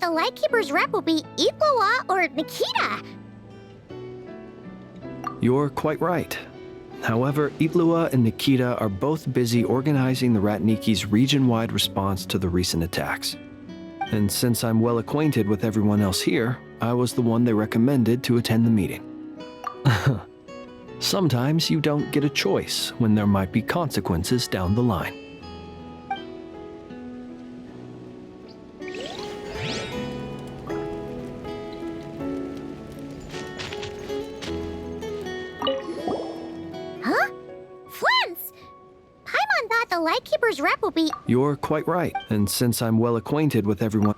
the Lightkeeper's rep will be Iklua or Nikita. You're quite right. However, Itlua and Nikita are both busy organizing the Ratniki's region-wide response to the recent attacks. And since I'm well acquainted with everyone else here, I was the one they recommended to attend the meeting. Sometimes you don't get a choice when there might be consequences down the line. Huh? Flint's! Paimon thought the Lightkeeper's rep will be... You're quite right, and since I'm well acquainted with everyone...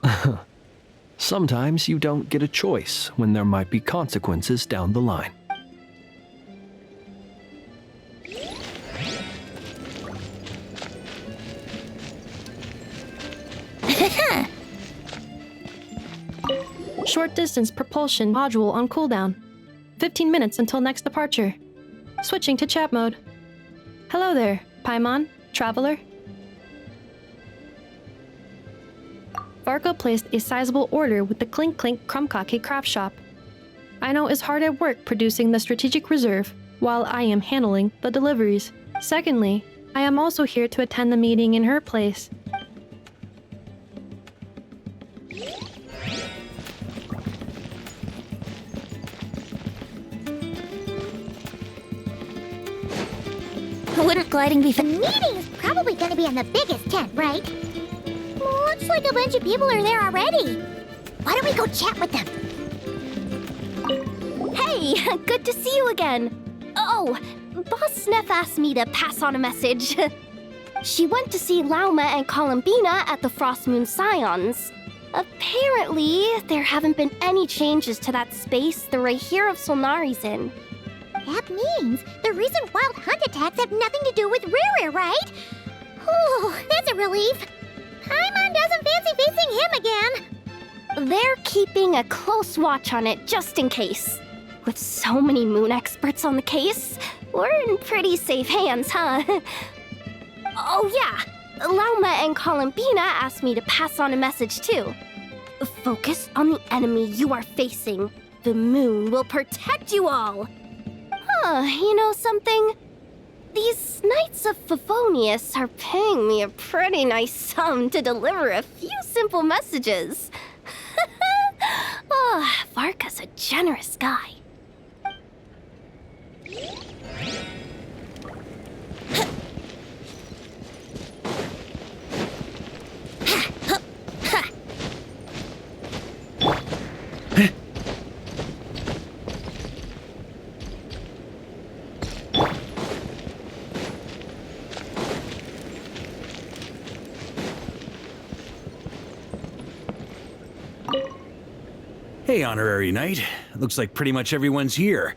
Sometimes you don't get a choice when there might be consequences down the line. Short distance propulsion module on cooldown. 15 minutes until next departure. Switching to chat mode. Hello there, Paimon, traveler. Varka placed a sizable order with the Clink Clink Krumkake craft shop. Aino is hard at work producing the strategic reserve, while I am handling the deliveries. Secondly, I am also here to attend the meeting in her place. Wouldn't gliding be fun? The meeting's probably gonna be in the biggest tent, right? Looks like a bunch of people are there already. Why don't we go chat with them? Hey, good to see you again. Oh, Boss Sneff asked me to pass on a message. She went to see Lauma and Columbina at the Frost Moon Scions. Apparently, there haven't been any changes to that space the Rahir of Solnari's in. That means the recent wild hunt attacks have nothing to do with Riri, right? Whew, that's a relief. Paimon doesn't fancy facing him again. They're keeping a close watch on it just in case. With so many moon experts on the case, we're in pretty safe hands, huh? Oh yeah, Lauma and Columbina asked me to pass on a message too. Focus on the enemy you are facing. The moon will protect you all. Huh, you know something? These Knights of Favonius are paying me a pretty nice sum to deliver a few simple messages. Oh, Varka's a generous guy. Hey, Honorary Knight. Looks like pretty much everyone's here.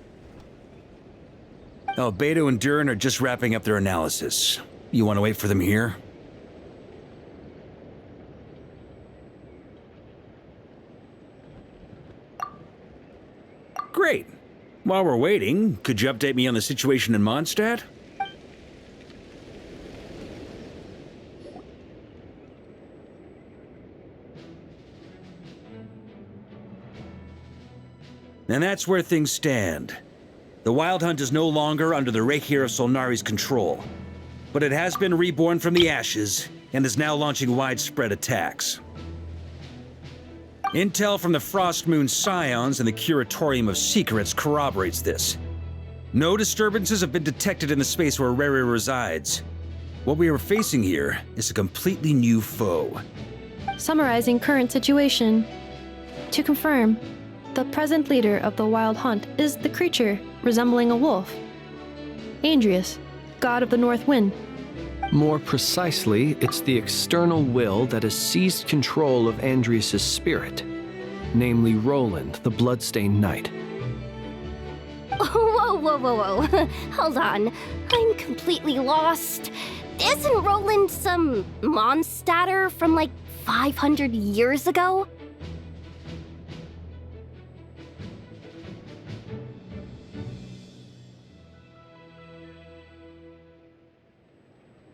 Oh, Beto and Durin are just wrapping up their analysis. You want to wait for them here? Great. While we're waiting, could you update me on the situation in Mondstadt? And that's where things stand. The Wild Hunt is no longer under the Rahir of Solnari's control, but it has been reborn from the ashes and is now launching widespread attacks. Intel from the Frost Moon Scions and the Curatorium of Secrets corroborates this. No disturbances have been detected in the space where Riri resides. What we are facing here is a completely new foe. Summarizing current situation. To confirm, the present leader of the Wild Hunt is the creature resembling a wolf. Andrius, god of the North Wind. More precisely, it's the external will that has seized control of Andrius' spirit, namely Roland, the Bloodstained Knight. Whoa. Hold on. I'm completely lost. Isn't Roland some Mondstadter from like 500 years ago?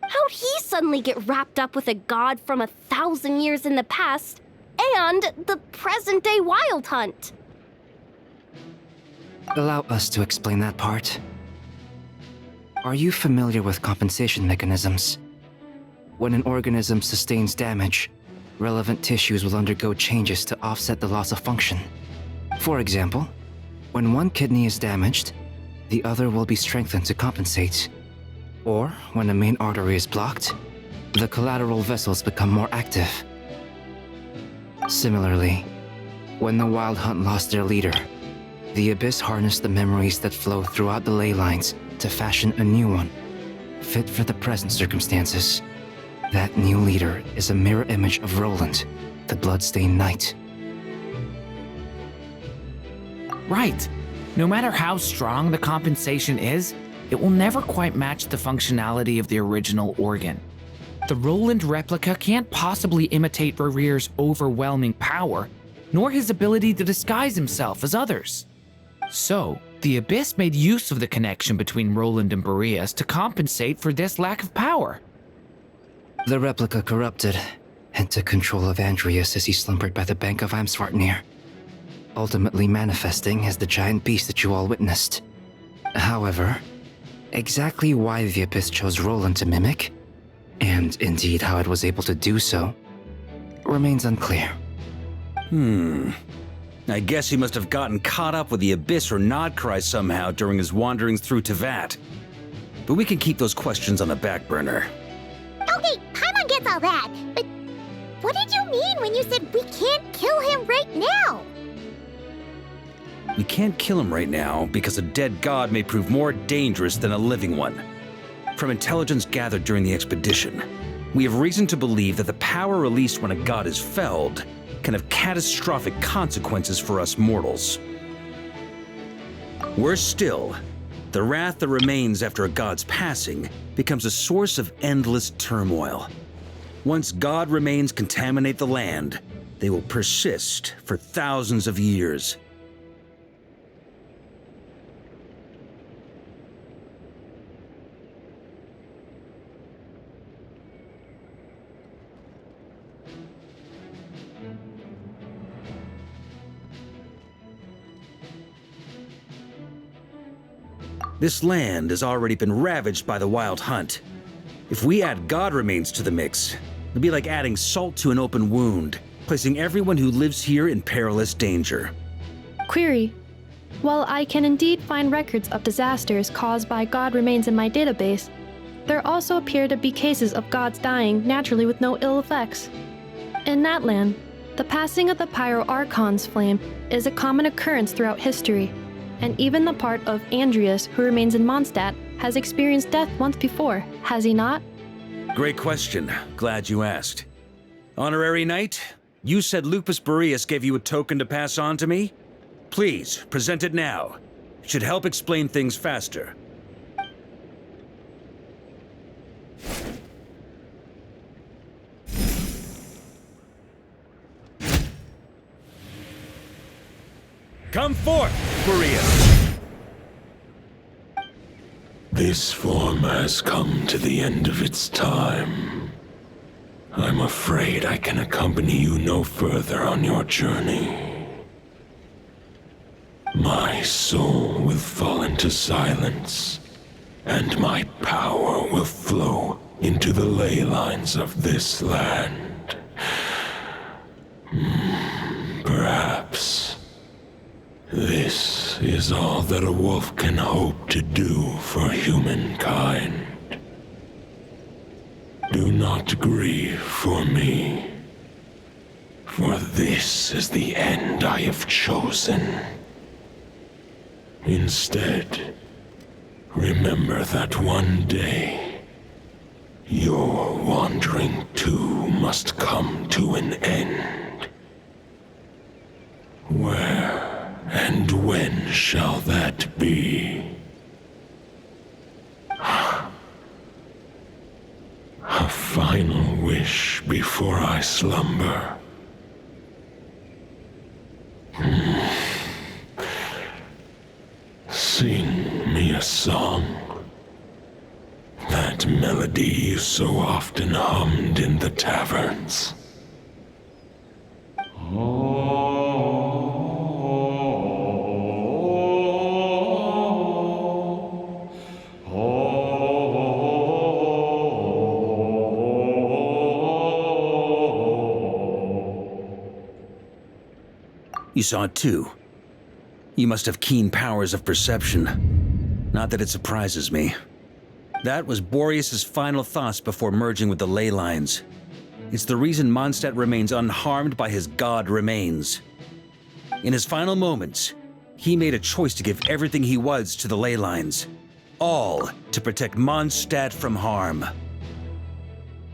How'd he suddenly get wrapped up with a god from 1,000 years in the past and the present-day Wild Hunt. Allow us to explain that part. Are you familiar with compensation mechanisms? When an organism sustains damage, relevant tissues will undergo changes to offset the loss of function. For example, when one kidney is damaged, the other will be strengthened to compensate. Or when the main artery is blocked, the collateral vessels become more active. Similarly, when the Wild Hunt lost their leader, the Abyss harnessed the memories that flow throughout the ley lines to fashion a new one, fit for the present circumstances. That new leader is a mirror image of Roland, the Bloodstained Knight. Right. No matter how strong the compensation is, it will never quite match the functionality of the original organ. The Roland replica can't possibly imitate Rerear's overwhelming power, nor his ability to disguise himself as others. So, the Abyss made use of the connection between Roland and Boreas to compensate for this lack of power. The replica corrupted and took control of Andreas as he slumbered by the bank of Eimsvartnir, ultimately manifesting as the giant beast that you all witnessed. However, exactly why the Abyss chose Roland to mimic, and indeed how it was able to do so, remains unclear. I guess he must have gotten caught up with the Abyss or Nodcry somehow during his wanderings through Tevat. But we can keep those questions on the back burner. Okay, Paimon gets all that, but what did you mean when you said we can't kill him right now? We can't kill him right now because a dead god may prove more dangerous than a living one. From intelligence gathered during the expedition, we have reason to believe that the power released when a god is felled can have catastrophic consequences for us mortals. Worse still, the wrath that remains after a god's passing becomes a source of endless turmoil. Once god remains contaminate the land, they will persist for thousands of years. This land has already been ravaged by the Wild Hunt. If we add god remains to the mix, it'd be like adding salt to an open wound, placing everyone who lives here in perilous danger. Query. While I can indeed find records of disasters caused by god remains in my database, there also appear to be cases of gods dying naturally with no ill effects. In that land, the passing of the Pyro-Archon's flame is a common occurrence throughout history, and even the part of Andreas who remains in Mondstadt has experienced death once before, has he not? Great question. Glad you asked. Honorary Knight, you said Lupus Boreas gave you a token to pass on to me? Please, present it now. It should help explain things faster. Come forth, Boreas! This form has come to the end of its time. I'm afraid I can accompany you no further on your journey. My soul will fall into silence, and my power will flow into the ley lines of this land. Perhaps this is all that a wolf can hope to do for humankind. Do not grieve for me, for this is the end I have chosen. Instead, remember that one day, your wandering too must come to an end. Where and when shall that be? A final wish before I slumber. Sing me a song. That melody you so often hummed in the taverns. You saw it too. You must have keen powers of perception. Not that it surprises me. That was Boreas's final thoughts before merging with the ley lines. It's the reason Mondstadt remains unharmed by his god remains. In his final moments, he made a choice to give everything he was to the ley lines. All to protect Mondstadt from harm.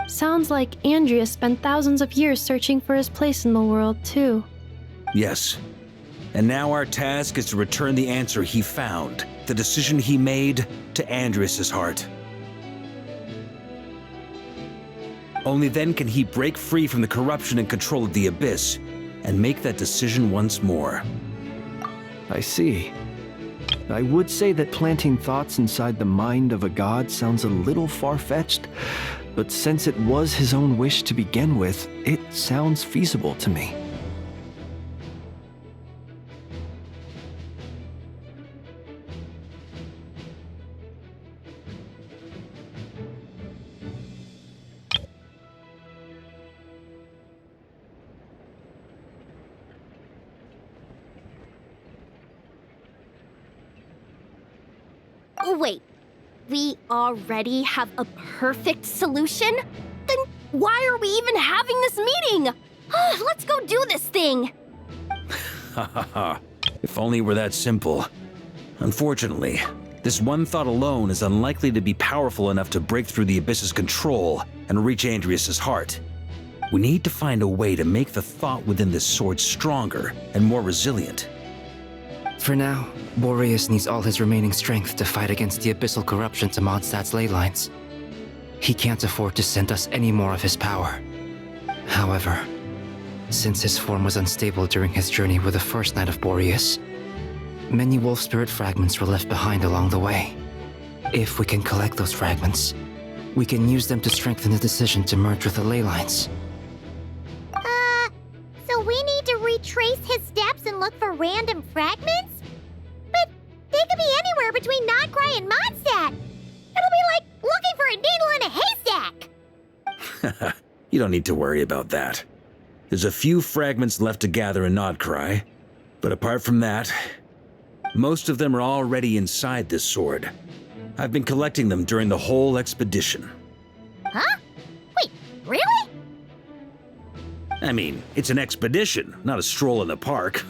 Sounds like Andreas spent thousands of years searching for his place in the world, too. Yes. And now our task is to return the answer he found, the decision he made, to Andreas's heart. Only then can he break free from the corruption and control of the Abyss, and make that decision once more. I see. I would say that planting thoughts inside the mind of a god sounds a little far-fetched, but since it was his own wish to begin with, it sounds feasible to me. Oh, wait. We already have a perfect solution? Then why are we even having this meeting? Let's go do this thing! Ha ha ha. If only it were that simple. Unfortunately, this one thought alone is unlikely to be powerful enough to break through the Abyss's control and reach Andreas's heart. We need to find a way to make the thought within this sword stronger and more resilient. For now, Boreas needs all his remaining strength to fight against the abyssal corruption to Mondstadt's ley lines. He can't afford to send us any more of his power. However, since his form was unstable during his journey with the first Knight of Boreas, many wolf spirit fragments were left behind along the way. If we can collect those fragments, we can use them to strengthen the decision to merge with the ley lines. So we need to retrace his steps and look for random fragments? But they could be anywhere between Nodcry and Mondstadt. It'll be like looking for a needle in a haystack. You don't need to worry about that. There's a few fragments left to gather in Nodcry, but apart from that, most of them are already inside this sword. I've been collecting them during the whole expedition. Huh? Wait, really? I mean, it's an expedition, not a stroll in the park.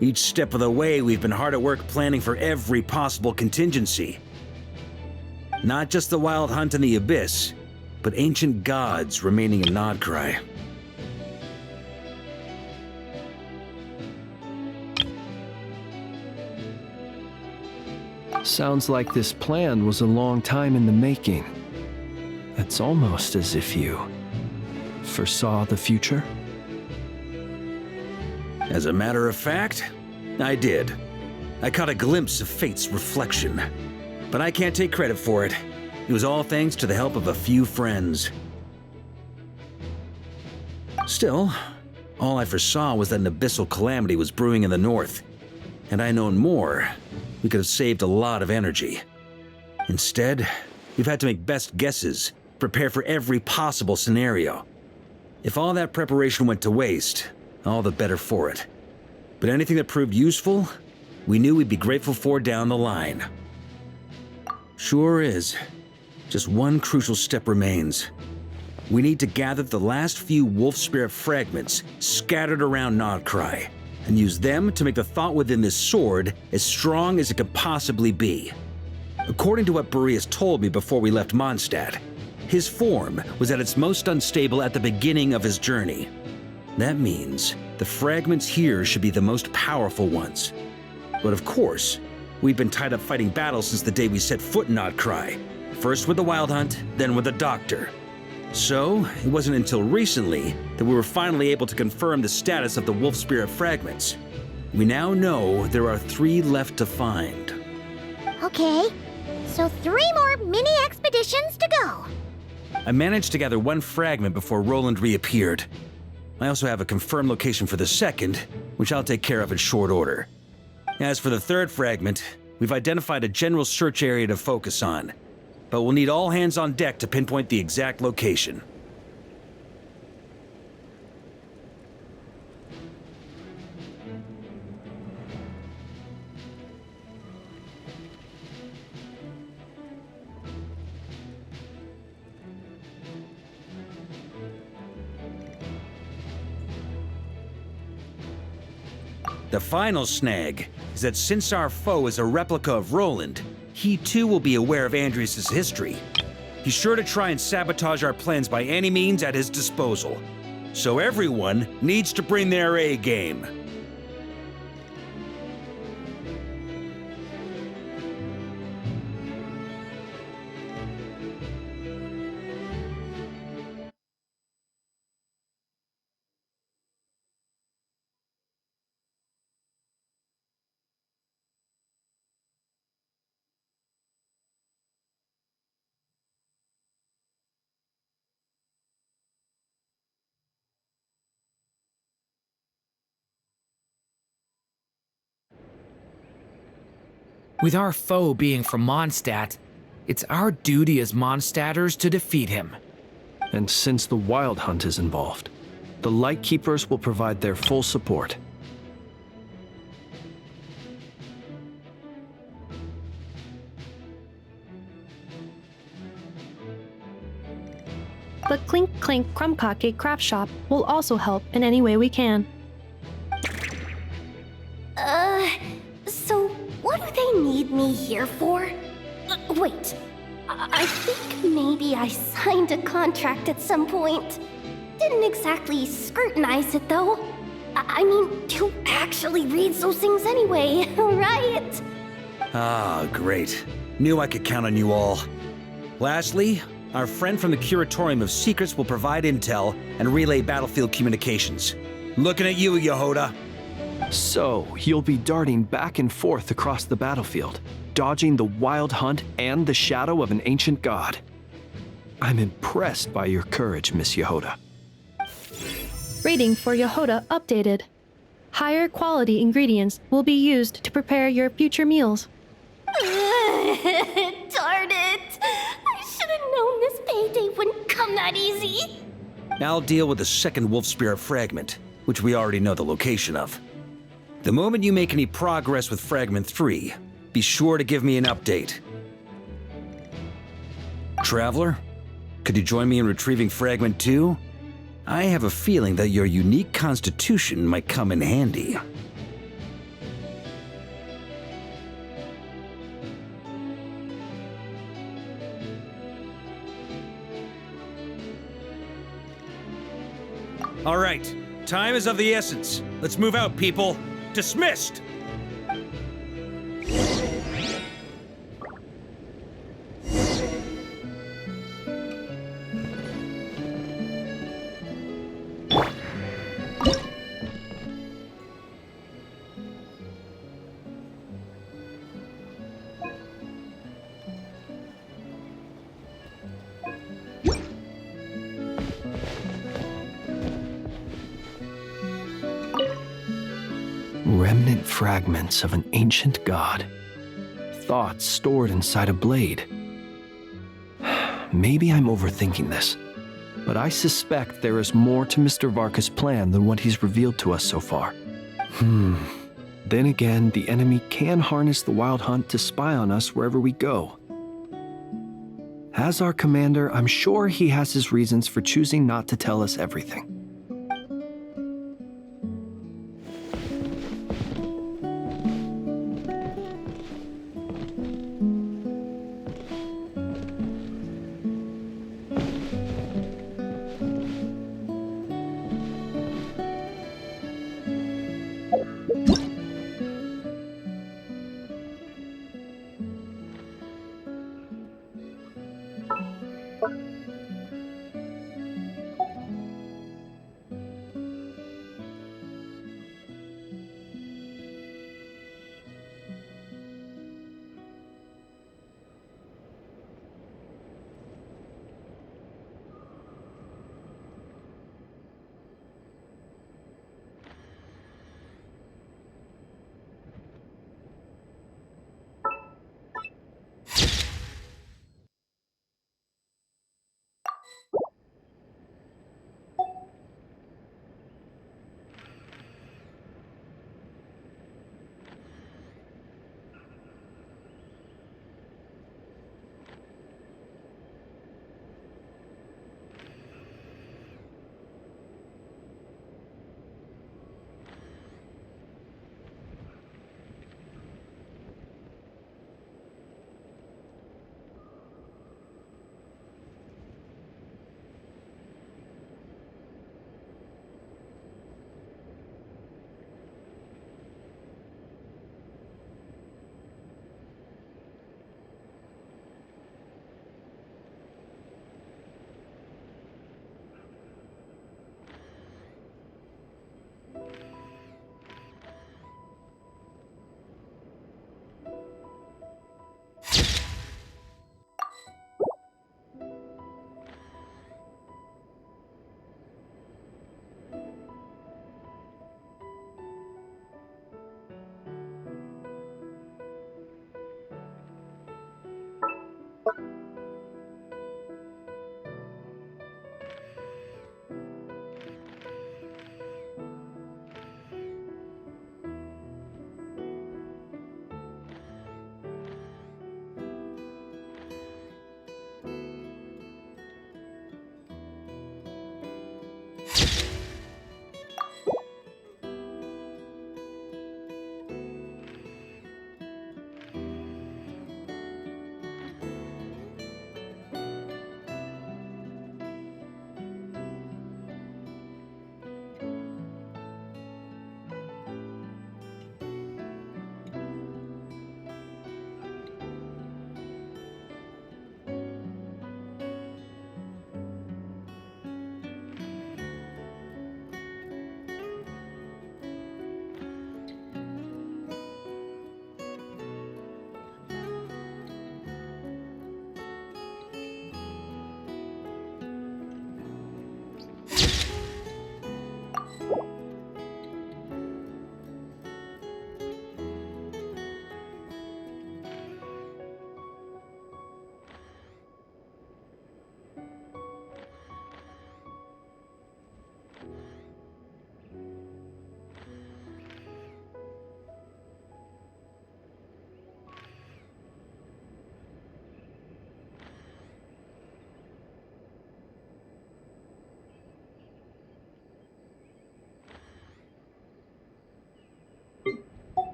Each step of the way, we've been hard at work planning for every possible contingency. Not just the wild hunt in the Abyss, but ancient gods remaining in Nodcry. Sounds like this plan was a long time in the making. It's almost as if you foresaw the future. As a matter of fact, I did. I caught a glimpse of fate's reflection. But I can't take credit for it. It was all thanks to the help of a few friends. Still, all I foresaw was that an abyssal calamity was brewing in the north. Had I known more, we could have saved a lot of energy. Instead, we've had to make best guesses, prepare for every possible scenario. If all that preparation went to waste, all the better for it. But anything that proved useful, we knew we'd be grateful for down the line. Sure is. Just one crucial step remains. We need to gather the last few wolf spirit fragments scattered around Nodcry, and use them to make the thought within this sword as strong as it could possibly be. According to what Boreas told me before we left Mondstadt, his form was at its most unstable at the beginning of his journey. That means the fragments here should be the most powerful ones. But of course, we've been tied up fighting battles since the day we set foot in Nodcry. First with the Wild Hunt, then with the Doctor. So, it wasn't until recently that we were finally able to confirm the status of the Wolf Spirit fragments. We now know there are 3 left to find. Okay, so 3 more mini expeditions to go. I managed to gather 1 fragment before Roland reappeared. I also have a confirmed location for the second, which I'll take care of in short order. As for the third fragment, we've identified a general search area to focus on, but we'll need all hands on deck to pinpoint the exact location. The final snag is that since our foe is a replica of Roland, he too will be aware of Andrias' history. He's sure to try and sabotage our plans by any means at his disposal. So everyone needs to bring their A game. With our foe being from Mondstadt, it's our duty as Mondstadters to defeat him. And since the Wild Hunt is involved, the Lightkeepers will provide their full support. The Clink Clink Krumkake craft shop will also help in any way we can. So what do they need me here for? Wait, I think maybe I signed a contract at some point. Didn't exactly scrutinize it though. I mean, who actually reads those things anyway, right? Ah, great. Knew I could count on you all. Lastly, our friend from the Curatorium of Secrets will provide intel and relay battlefield communications. Looking at you, Yehoda. So, you'll be darting back and forth across the battlefield, dodging the Wild Hunt and the shadow of an ancient god. I'm impressed by your courage, Miss Yehoda. Rating for Yehoda updated. Higher quality ingredients will be used to prepare your future meals. Darn it! I should have known this payday wouldn't come that easy. I'll deal with the second Wolf Spirit fragment, which we already know the location of. The moment you make any progress with Fragment 3, be sure to give me an update. Traveler, could you join me in retrieving Fragment 2? I have a feeling that your unique constitution might come in handy. All right, time is of the essence. Let's move out, people. Dismissed! Remnant fragments of an ancient god. Thoughts stored inside a blade. Maybe I'm overthinking this, but I suspect there is more to Mr. Varka's plan than what he's revealed to us so far. Then again, the enemy can harness the Wild Hunt to spy on us wherever we go. As our commander, I'm sure he has his reasons for choosing not to tell us everything.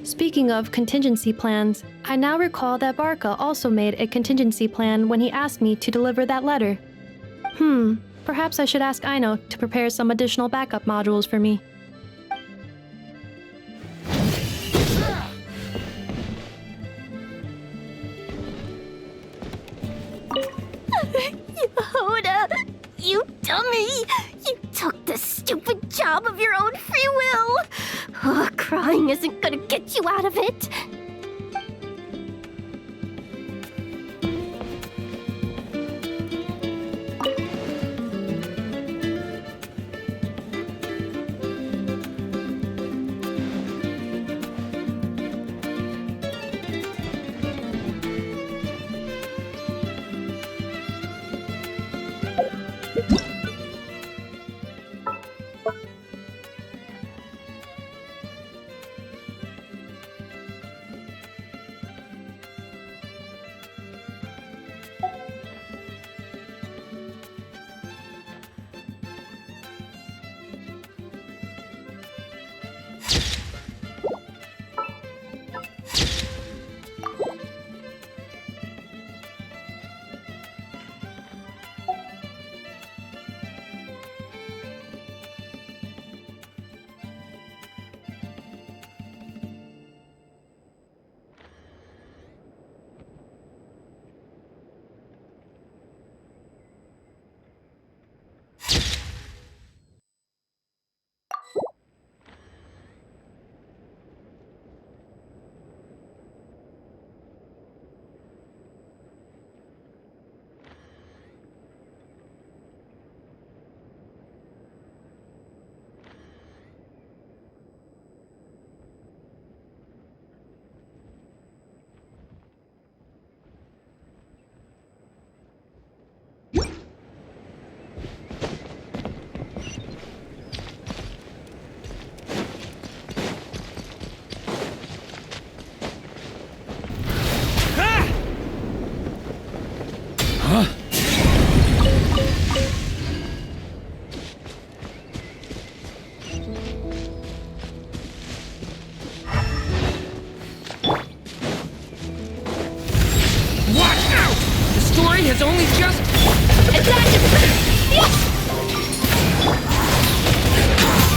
Speaking of contingency plans, I now recall that Varka also made a contingency plan when he asked me to deliver that letter. Perhaps I should ask Aino to prepare some additional backup modules for me. Yehoda, you dummy! You took this stupid job of your own free will! Crying isn't gonna get you out of it!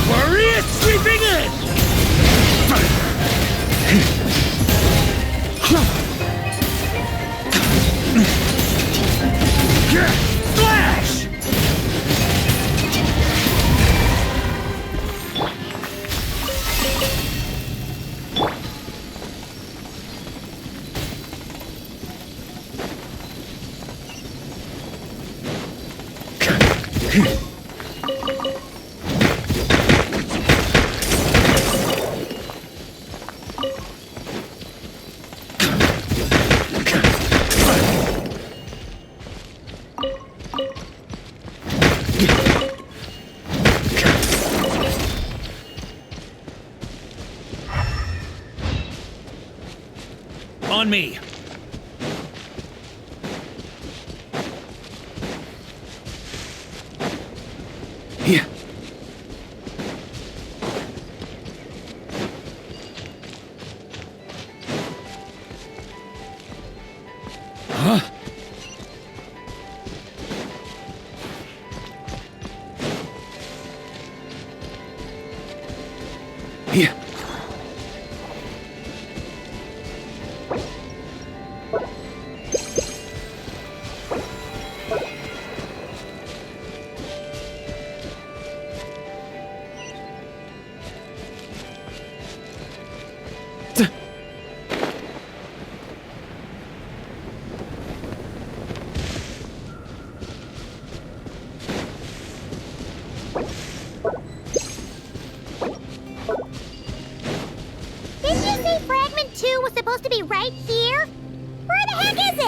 Warrior sweeping in! Flash! On me. Yeah. Huh? Yeah. Didn't you say Fragment 2 was supposed to be right here? Where the heck is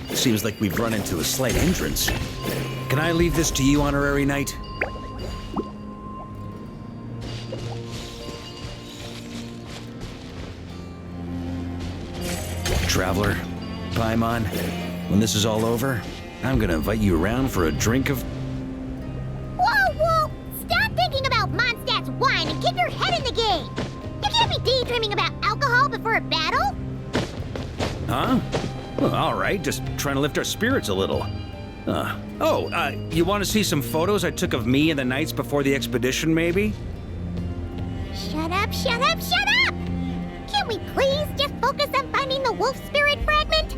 it? Seems like we've run into a slight hindrance. Can I leave this to you, Honorary Knight? Traveler, Paimon, when this is all over, I'm gonna invite you around for a drink of... Whoa, whoa! Stop thinking about Mondstadt's wine and keep your head in the game! You can't be daydreaming about alcohol before a battle! Huh? Well, all right, just trying to lift our spirits a little. You want to see some photos I took of me and the knights before the expedition, maybe? Shut up, shut up, shut up! Can't we please just focus on finding the wolf spirit fragment?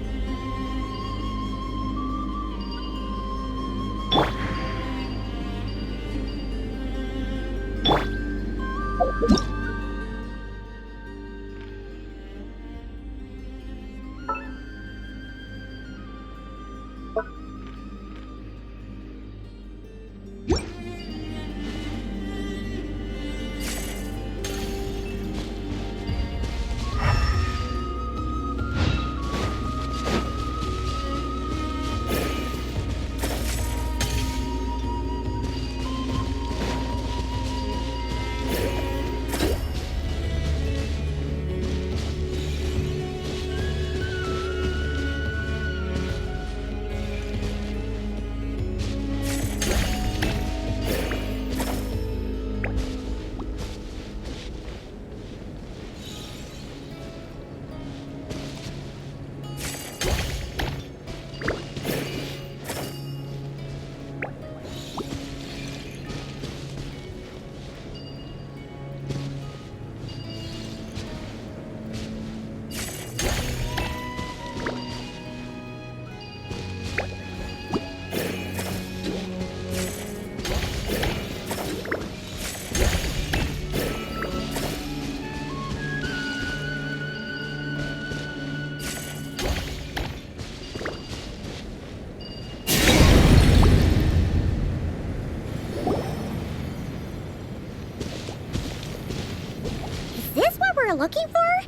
We're looking for?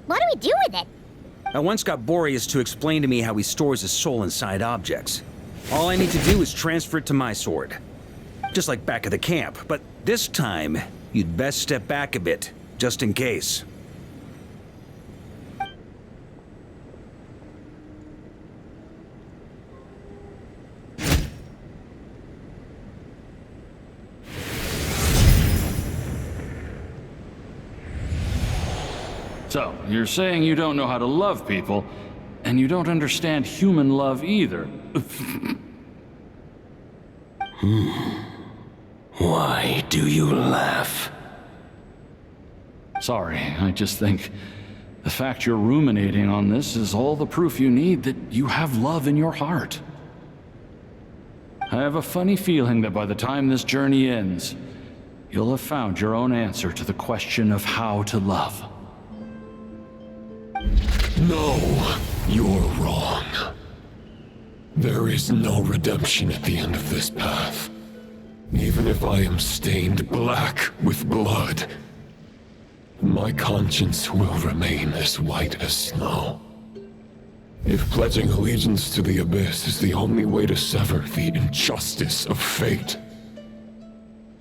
What do we do with it? I once got Boreas to explain to me how he stores his soul inside objects. All I need to do is transfer it to my sword. Just like back at the camp, but this time, you'd best step back a bit, just in case. So, you're saying you don't know how to love people, And you don't understand human love either. Why do you laugh? Sorry, I just think the fact you're ruminating on this is all the proof you need that you have love in your heart. I have a funny feeling that by the time this journey ends, you'll have found your own answer to the question of how to love. No, you're wrong. There is no redemption at the end of this path. Even if I am stained black with blood, my conscience will remain as white as snow. If pledging allegiance to the Abyss is the only way to sever the injustice of fate,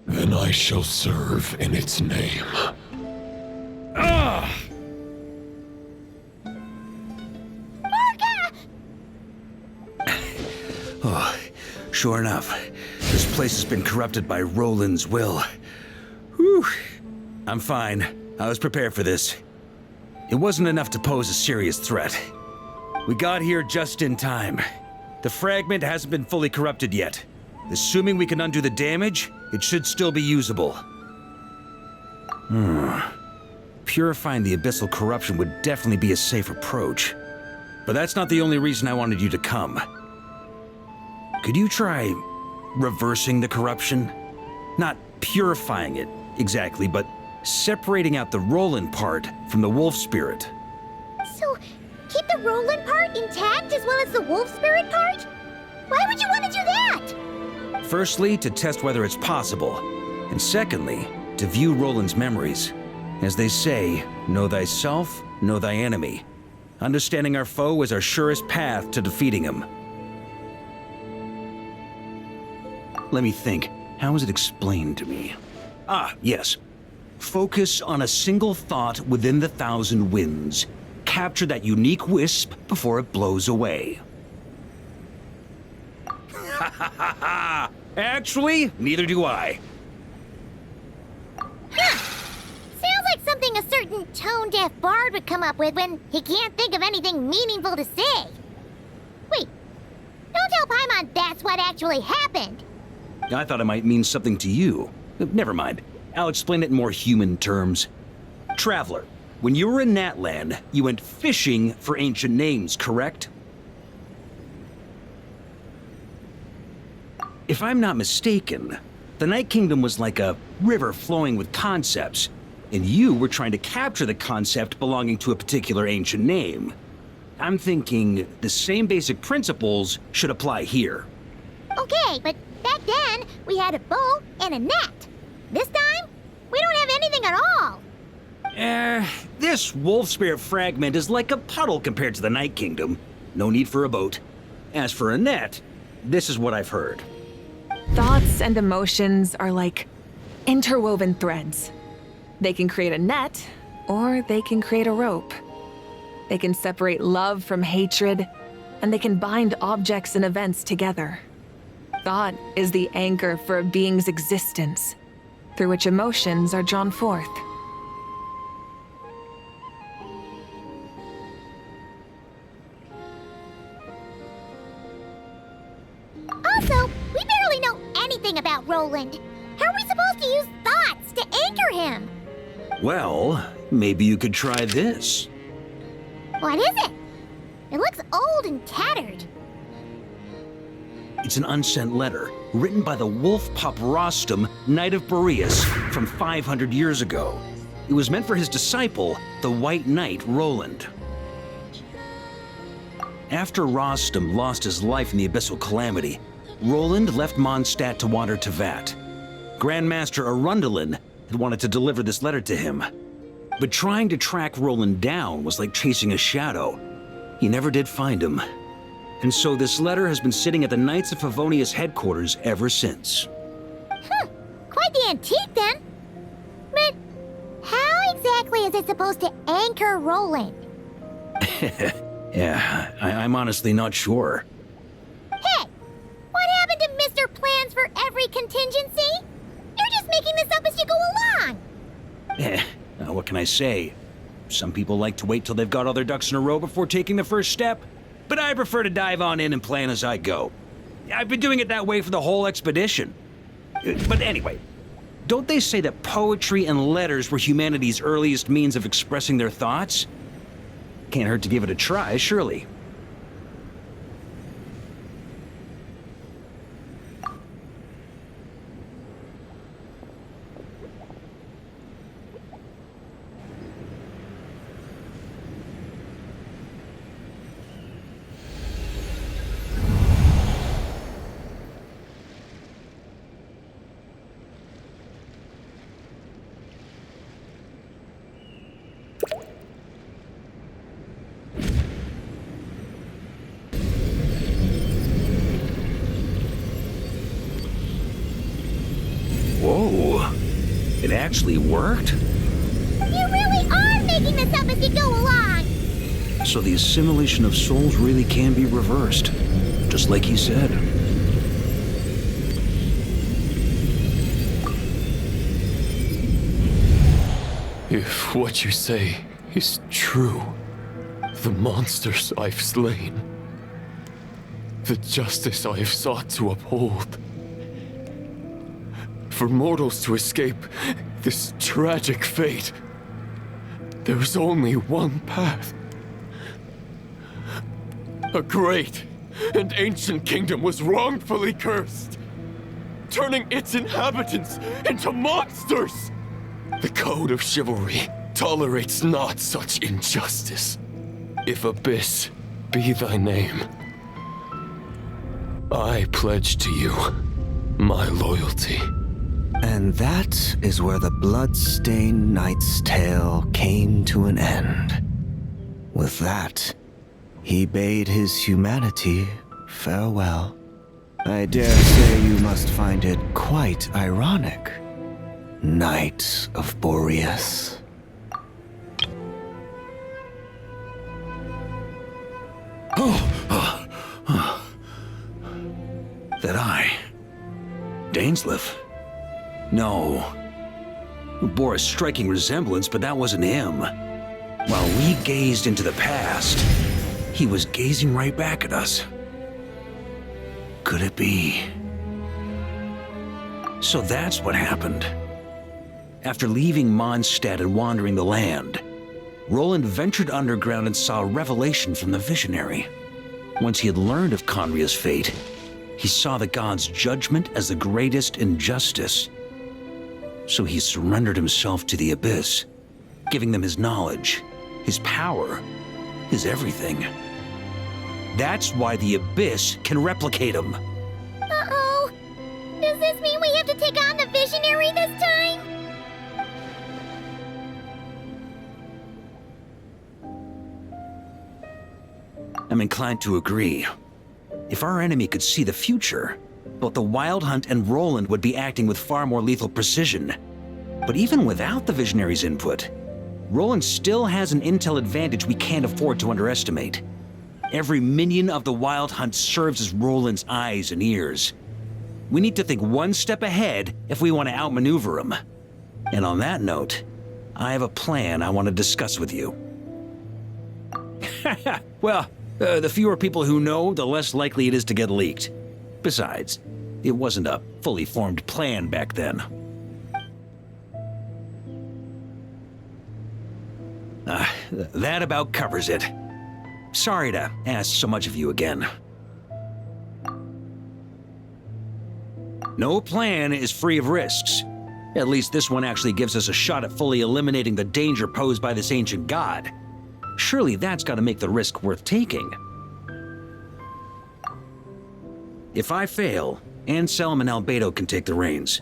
then I shall serve in its name. Oh, sure enough, this place has been corrupted by Roland's will. Whew. I'm fine. I was prepared for this. It wasn't enough to pose a serious threat. We got here just in time. The fragment hasn't been fully corrupted yet. Assuming we can undo the damage, it should still be usable. Purifying the abyssal corruption would definitely be a safe approach. But that's not the only reason I wanted you to come. Could you try reversing the corruption? Not purifying it, exactly, but separating out the Roland part from the wolf spirit. So, keep the Roland part intact as well as the wolf spirit part? Why would you want to do that? Firstly, to test whether it's possible. And secondly, to view Roland's memories. As they say, know thyself, know thy enemy. Understanding our foe is our surest path to defeating him. Let me think. How was it explained to me? Ah, yes. Focus on a single thought within the 1,000 winds. Capture that unique wisp before it blows away. Ha ha ha ha! Actually, neither do I. Sounds like something a certain tone-deaf bard would come up with when he can't think of anything meaningful to say. Wait, don't tell Paimon that's what actually happened. I thought it might mean something to you. Never mind. I'll explain it in more human terms. Traveler, when you were in Natland, you went fishing for ancient names, correct? If I'm not mistaken, the Night Kingdom was like a river flowing with concepts, and you were trying to capture the concept belonging to a particular ancient name. I'm thinking the same basic principles should apply here. Okay, but back then, we had a bow and a net. This time, we don't have anything at all. This wolf spirit fragment is like a puddle compared to the Night Kingdom. No need for a boat. As for a net, this is what I've heard. Thoughts and emotions are like interwoven threads. They can create a net, or they can create a rope. They can separate love from hatred, and they can bind objects and events together. Thought is the anchor for a being's existence, through which emotions are drawn forth. Also, we barely know anything about Roland. How are we supposed to use thoughts to anchor him? Well, maybe you could try this. What is it? It looks old and tattered. It's an unsent letter, written by the wolf pup Rostam, Knight of Boreas, from 500 years ago. It was meant for his disciple, the White Knight Roland. After Rostam lost his life in the Abyssal Calamity, Roland left Mondstadt to wander Tevat. Grandmaster Arundelen had wanted to deliver this letter to him. But trying to track Roland down was like chasing a shadow. He never did find him. And so this letter has been sitting at the Knights of Favonius headquarters ever since. Quite the antique then. But how exactly is it supposed to anchor Roland? Yeah, I'm honestly not sure. Hey, what happened to Mr. Plans for every contingency? You're just making this up as you go along. What can I say? Some people like to wait till they've got all their ducks in a row before taking the first step, but I prefer to dive on in and plan as I go. I've been doing it that way for the whole expedition. But anyway, don't they say that poetry and letters were humanity's earliest means of expressing their thoughts? Can't hurt to give it a try, surely. Whoa, it actually worked? You really are making this up as you go along! So the assimilation of souls really can be reversed, just like he said. If what you say is true, the monsters I've slain, the justice I have sought to uphold, for mortals to escape this tragic fate, there's only one path. A great and ancient kingdom was wrongfully cursed, turning its inhabitants into monsters. The code of chivalry tolerates not such injustice. If Abyss be thy name, I pledge to you my loyalty. And that is where the blood-stained knight's tale came to an end. With that, he bade his humanity farewell. I dare say you must find it quite ironic, Knight of Boreas. That I... Dainsleif? No. Bore a striking resemblance, but that wasn't him. While we gazed into the past, he was gazing right back at us. Could it be? So that's what happened. After leaving Mondstadt and wandering the land, Roland ventured underground and saw a revelation from the visionary. Once he had learned of Conria's fate, he saw the gods' judgment as the greatest injustice. So he surrendered himself to the Abyss, giving them his knowledge, his power, his everything. That's why the Abyss can replicate him. Uh-oh. Does this mean we have to take on the Visionary this time? I'm inclined to agree. If our enemy could see the future, both the Wild Hunt and Roland would be acting with far more lethal precision. But even without the Visionary's input, Roland still has an intel advantage we can't afford to underestimate. Every minion of the Wild Hunt serves as Roland's eyes and ears. We need to think one step ahead if we want to outmaneuver him. And on that note, I have a plan I want to discuss with you. Well, the fewer people who know, the less likely it is to get leaked. Besides, it wasn't a fully formed plan back then. That about covers it. Sorry to ask so much of you again. No plan is free of risks. At least this one actually gives us a shot at fully eliminating the danger posed by this ancient god. Surely that's got to make the risk worth taking. If I fail, Anselm and Albedo can take the reins.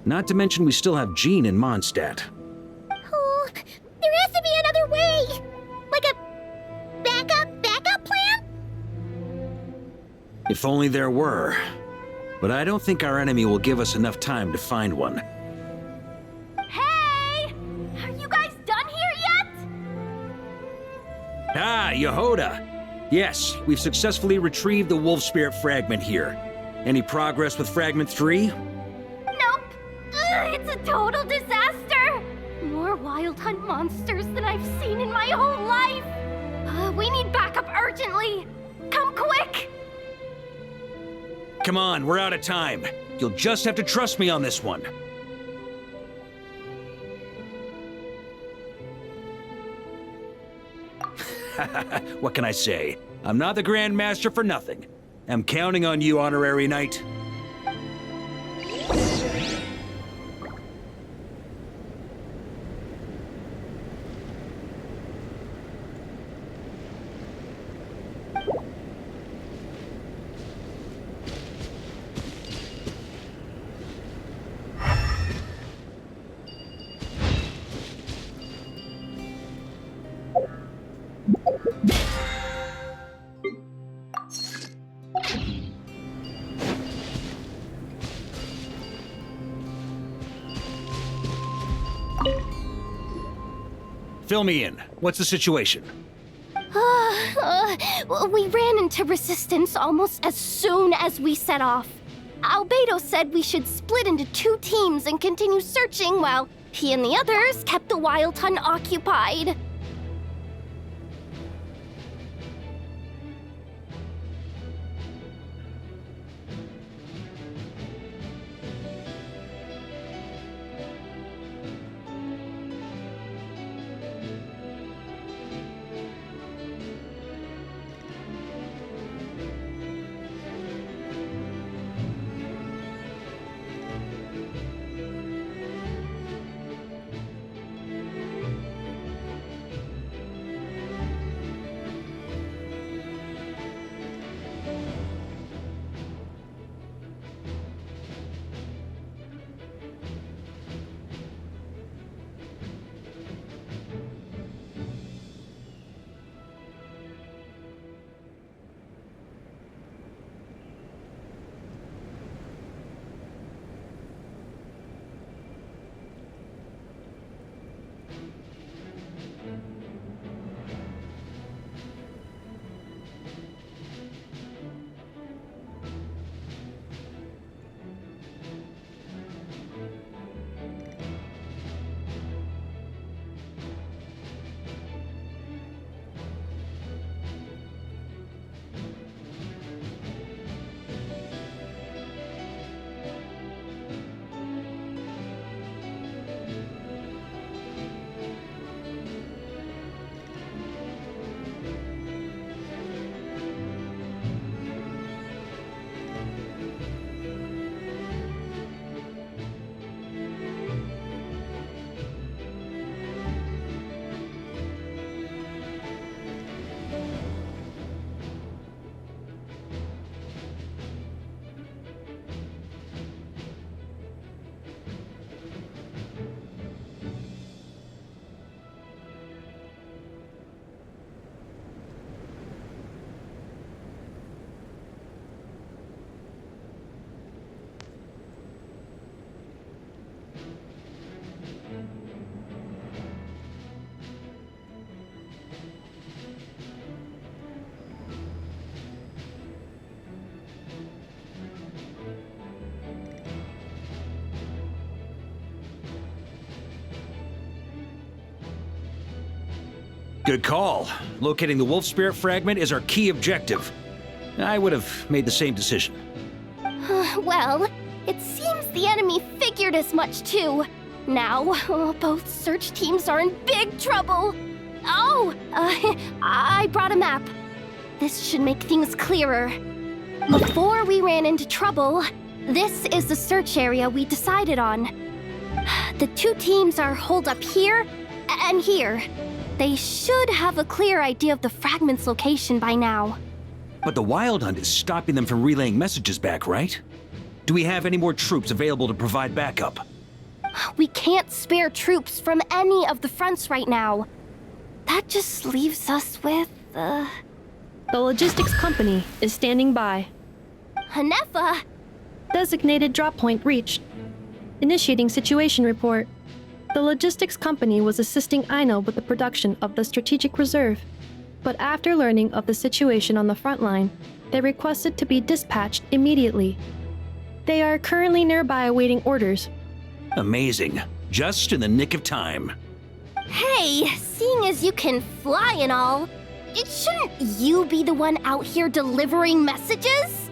Not to mention we still have Jean in Mondstadt. Oh, there has to be another way! Like a backup plan? If only there were. But I don't think our enemy will give us enough time to find one. Hey! Are you guys done here yet? Ah, Yehoda! Yes, we've successfully retrieved the Wolf Spirit fragment here. Any progress with Fragment 3? Nope. Ugh, it's a total disaster. More more wild hunt monsters than I've seen in my whole life! We need backup urgently! Come quick! Come on, we're out of time. You'll just have to trust me on this one. What can I say? I'm not the Grand Master for nothing. I'm counting on you, Honorary Knight. Fill me in. What's the situation? We ran into resistance almost as soon as we set off. Albedo said we should split into 2 teams and continue searching while he and the others kept the wild hunt occupied. Good call. Locating the Wolf Spirit fragment is our key objective. I would have made the same decision. Well, it seems the enemy figured as much too. Now, both search teams are in big trouble. Oh, I brought a map. This should make things clearer. Before we ran into trouble, this is the search area we decided on. The 2 teams are holed up here and here. They should have a clear idea of the fragment's location by now. But the Wild Hunt is stopping them from relaying messages back, right? Do we have any more troops available to provide backup? We can't spare troops from any of the fronts right now. That just leaves us with, The logistics company is standing by. Hanefa! Designated drop point reached. Initiating situation report. The logistics company was assisting Aino with the production of the strategic reserve, but after learning of the situation on the front line, they requested to be dispatched immediately. They are currently nearby awaiting orders. Amazing. Just in the nick of time. Hey, seeing as you can fly and all, shouldn't you be the one out here delivering messages?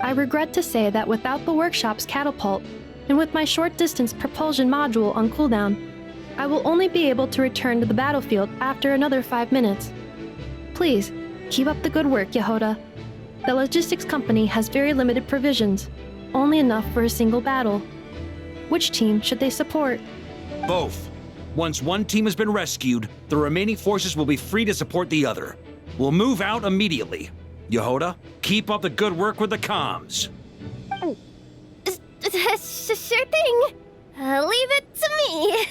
I regret to say that without the workshop's catapult, and with my short-distance propulsion module on cooldown, I will only be able to return to the battlefield after another 5 minutes. Please, keep up the good work, Yehoda. The logistics company has very limited provisions, only enough for a single battle. Which team should they support? Both. Once one team has been rescued, the remaining forces will be free to support the other. We'll move out immediately. Yehoda, keep up the good work with the comms. Sure thing. Leave it to me.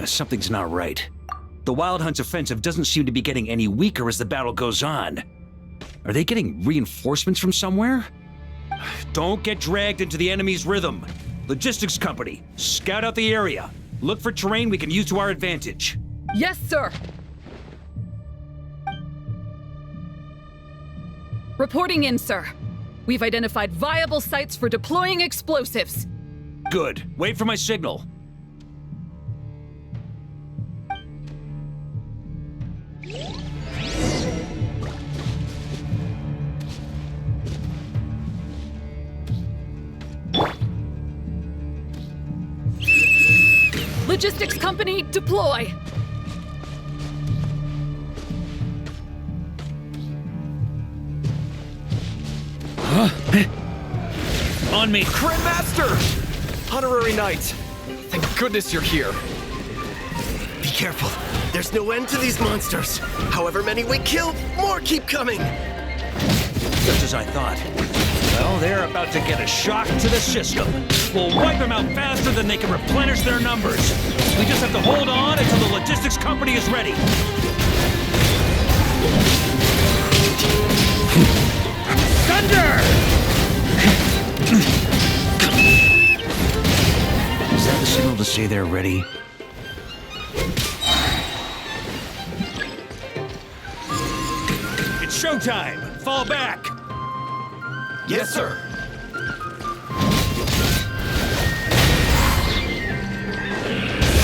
Something's not right. The Wild Hunt's offensive doesn't seem to be getting any weaker as the battle goes on. Are they getting reinforcements from somewhere? Don't get dragged into the enemy's rhythm. Logistics company, scout out the area. Look for terrain we can use to our advantage. Yes, sir. Reporting in, sir. We've identified viable sites for deploying explosives. Good. Wait for my signal. Logistics company, deploy! On me! Grandmaster! Honorary Knight! Thank goodness you're here. Be careful. There's no end to these monsters. However many we kill, more keep coming. Just as I thought. Well, they're about to get a shock to the system. We'll wipe them out faster than they can replenish their numbers. We just have to hold on until the logistics company is ready. Thunder! Is that the signal to say they're ready? It's showtime! Fall back! Yes, sir.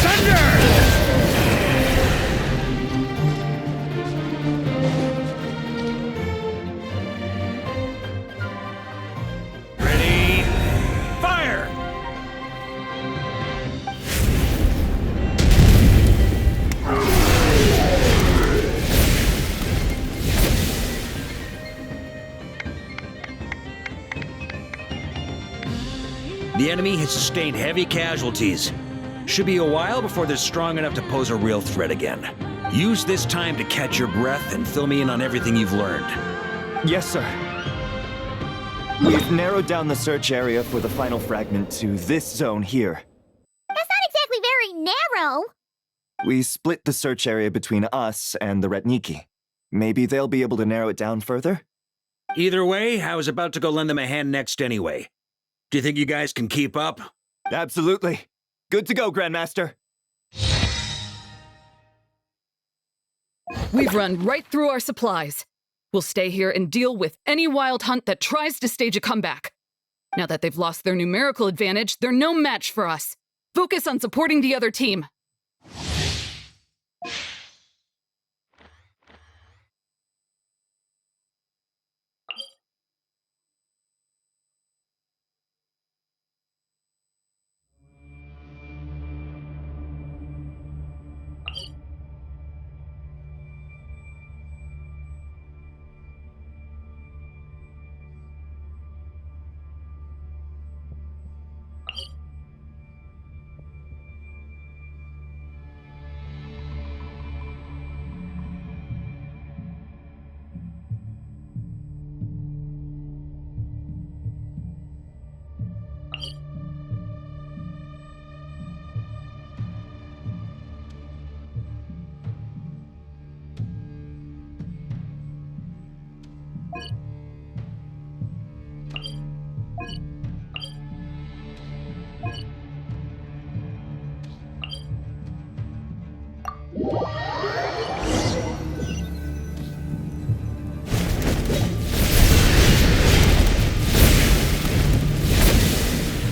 Thunder! Ready? Fire! The enemy has sustained heavy casualties. Should be a while before they're strong enough to pose a real threat again. Use this time to catch your breath and fill me in on everything you've learned. Yes, sir. We've narrowed down the search area for the final fragment to this zone here. That's not exactly very narrow. We split the search area between us and the Retniki. Maybe they'll be able to narrow it down further? Either way, I was about to go lend them a hand next anyway. Do you think you guys can keep up? Absolutely. Good to go, Grandmaster. We've run right through our supplies. We'll stay here and deal with any Wild Hunt that tries to stage a comeback. Now that they've lost their numerical advantage, they're no match for us. Focus on supporting the other team.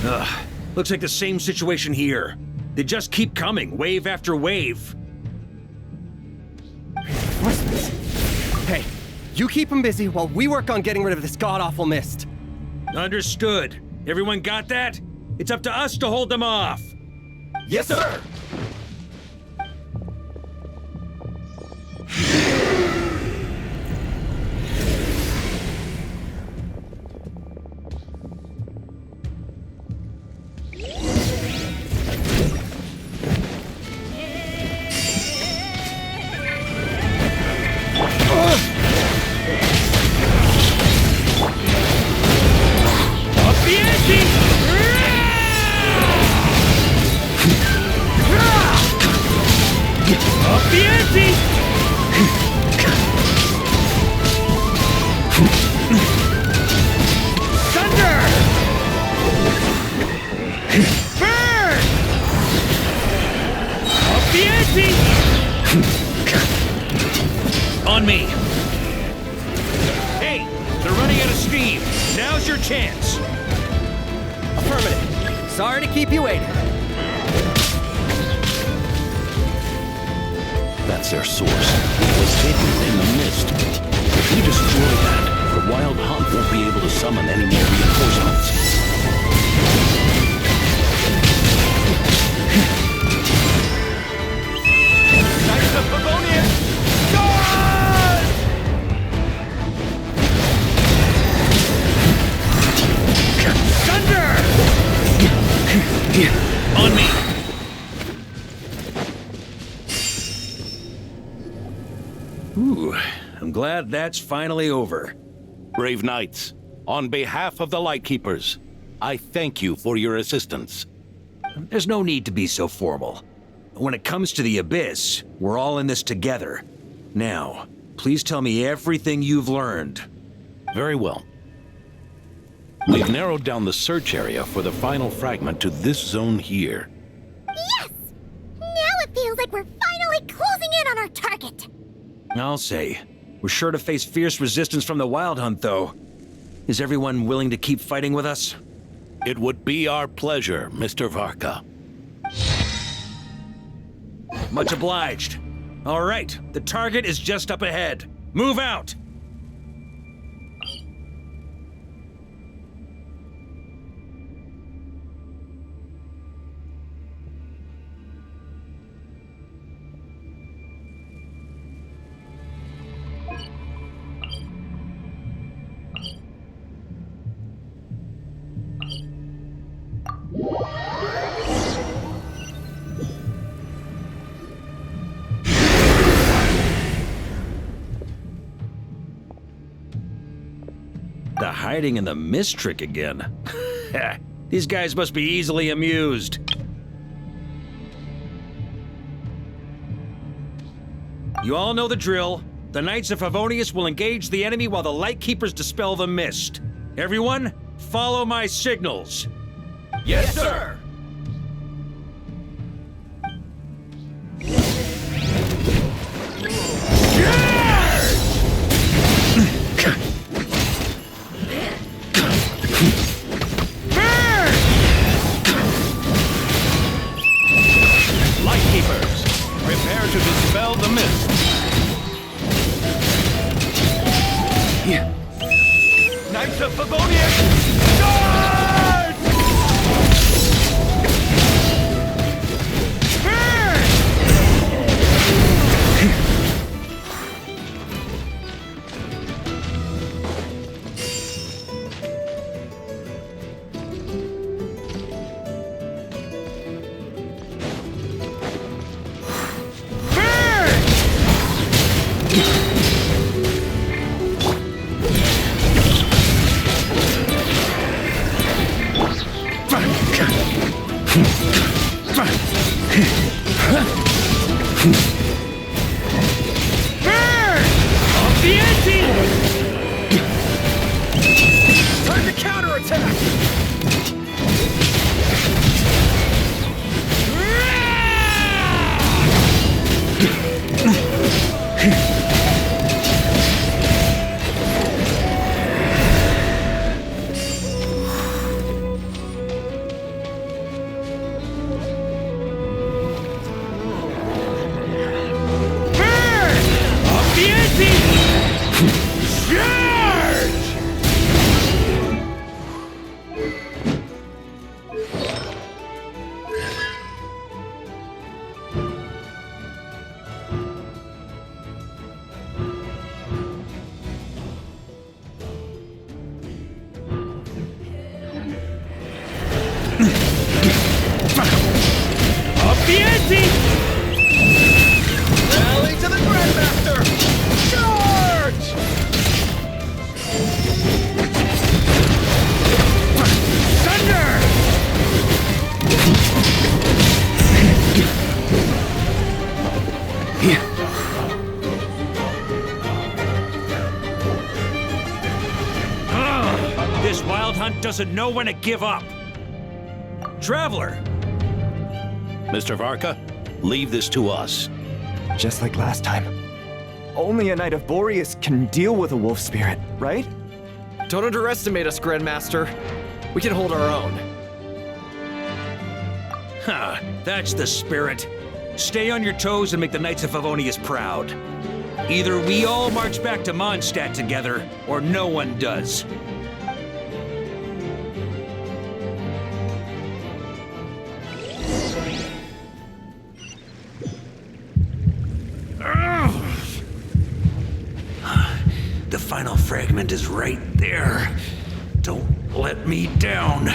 Ugh, looks like the same situation here. They just keep coming, wave after wave. Reinforcements. Hey, you keep them busy while we work on getting rid of this god-awful mist. Understood. Everyone got that? It's up to us to hold them off. Yes, sir! Burn! Up the ante! On me. Hey, they're running out of steam. Now's your chance. Affirmative. Sorry to keep you waiting. That's their source. It was hidden in the mist. If we destroy that, the Wild Hunt won't be able to summon any more reinforcements. Knights of Favonius! Charge! Thunder! On me. Ooh, I'm glad that's finally over. Brave Knights, on behalf of the Lightkeepers, I thank you for your assistance. There's no need to be so formal. When it comes to the Abyss, we're all in this together. Now, please tell me everything you've learned. Very well. We've narrowed down the search area for the final fragment to this zone here. Yes! Now it feels like we're finally closing in on our target. I'll say. We're sure to face fierce resistance from the Wild Hunt, though. Is everyone willing to keep fighting with us? It would be our pleasure, Mr. Varka. Much obliged. All right, the target is just up ahead. Move out! The hiding in the mist trick again. These guys must be easily amused. You all know the drill. The Knights of Favonius will engage the enemy while the Lightkeepers dispel the mist. Everyone, follow my signals. Yes, sir! Lightkeepers, prepare to dispel the mist. Knights of Favonius! Charge! Time to counterattack! Rally to the Grandmaster! Charge! Thunder! This Wild Hunt doesn't know when to give up. Traveler! Mr. Varka, leave this to us. Just like last time. Only a Knight of Boreas can deal with a wolf spirit, right? Don't underestimate us, Grandmaster. We can hold our own. Ha! That's the spirit. Stay on your toes and make the Knights of Favonius proud. Either we all march back to Mondstadt together, or no one does. The final fragment is right there. Don't let me down.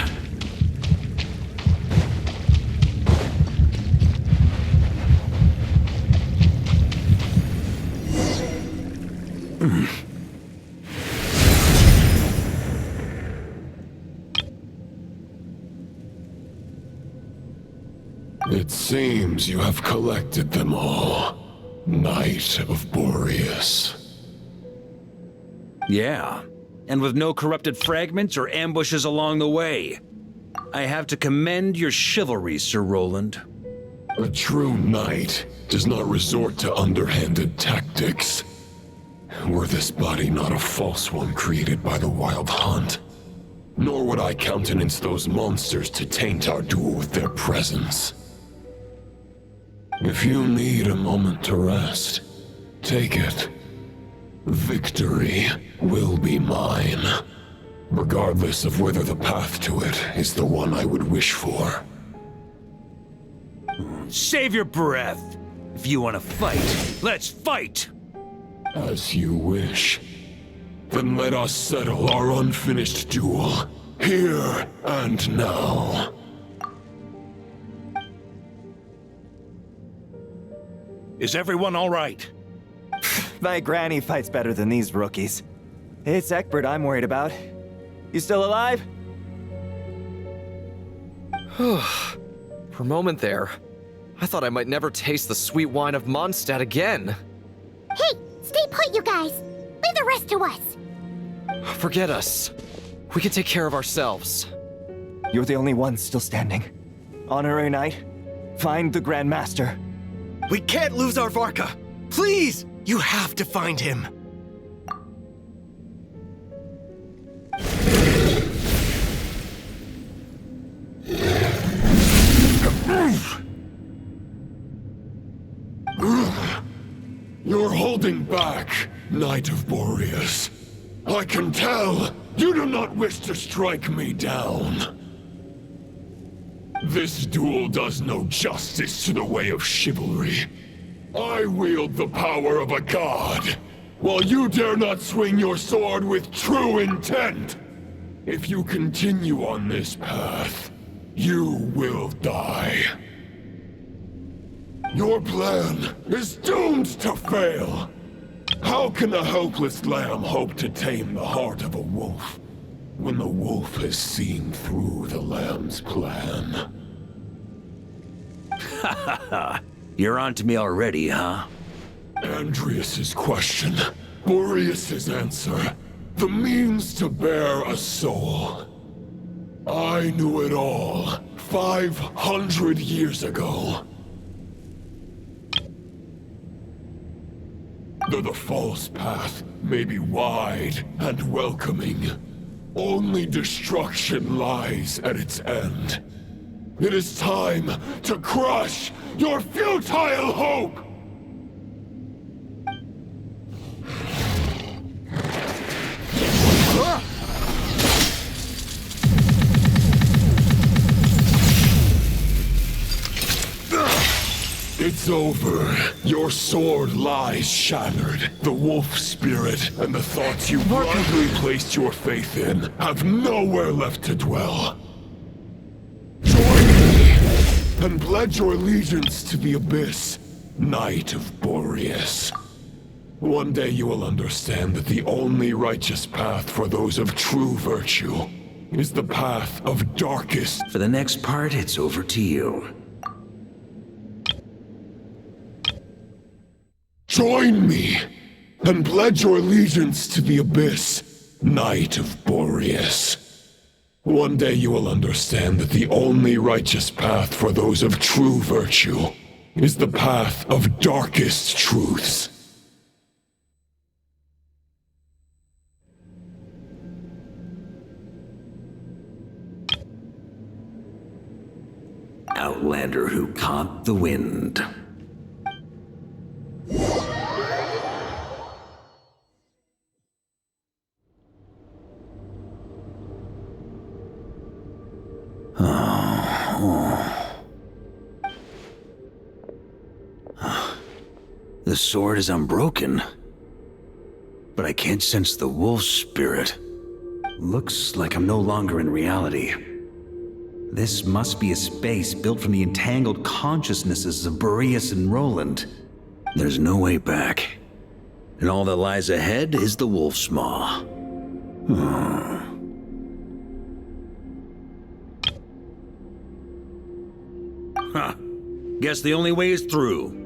It seems you have collected them all, Knight of Boreas. Yeah, and with no corrupted fragments or ambushes along the way. I have to commend your chivalry, Sir Roland. A true knight does not resort to underhanded tactics. Were this body not a false one created by the Wild Hunt, nor would I countenance those monsters to taint our duel with their presence. If you need a moment to rest, take it. Victory will be mine, regardless of whether the path to it is the one I would wish for. Save your breath. If you want to fight, let's fight! As you wish. Then let us settle our unfinished duel, here and now. Is everyone all right? My granny fights better than these rookies. It's Egbert I'm worried about. You still alive? For a moment there, I thought I might never taste the sweet wine of Mondstadt again. Hey, stay put, you guys. Leave the rest to us. Forget us. We can take care of ourselves. You're the only one still standing. Honorary Knight, find the Grand Master. We can't lose our Varka! Please! You have to find him! You're holding back, Knight of Boreas. I can tell you do not wish to strike me down. This duel does no justice to the way of chivalry. I wield the power of a god, while you dare not swing your sword with true intent. If you continue on this path, you will die. Your plan is doomed to fail. How can a helpless lamb hope to tame the heart of a wolf, when the wolf has seen through the lamb's plan? Ha ha ha! You're on to me already, huh? Andreas's question, Boreas's answer, the means to bear a soul. I knew it all 500 years ago. Though the false path may be wide and welcoming, only destruction lies at its end. It is time to crush your futile hope! It's over. Your sword lies shattered. The wolf spirit and the thoughts you blindly placed your faith in have nowhere left to dwell. Join me and pledge your allegiance to the abyss, Knight of Boreas. One day you will understand that the only righteous path for those of true virtue is the path of darkest. For the next part, it's over to you. Join me and pledge your allegiance to the abyss, Knight of Boreas. One day you will understand that the only righteous path for those of true virtue is the path of darkest truths. Outlander who caught the wind. The sword is unbroken, but I can't sense the wolf spirit. Looks like I'm no longer in reality. This must be a space built from the entangled consciousnesses of Boreas and Roland. There's no way back. And all that lies ahead is the wolf's maw. Huh. Guess the only way is through.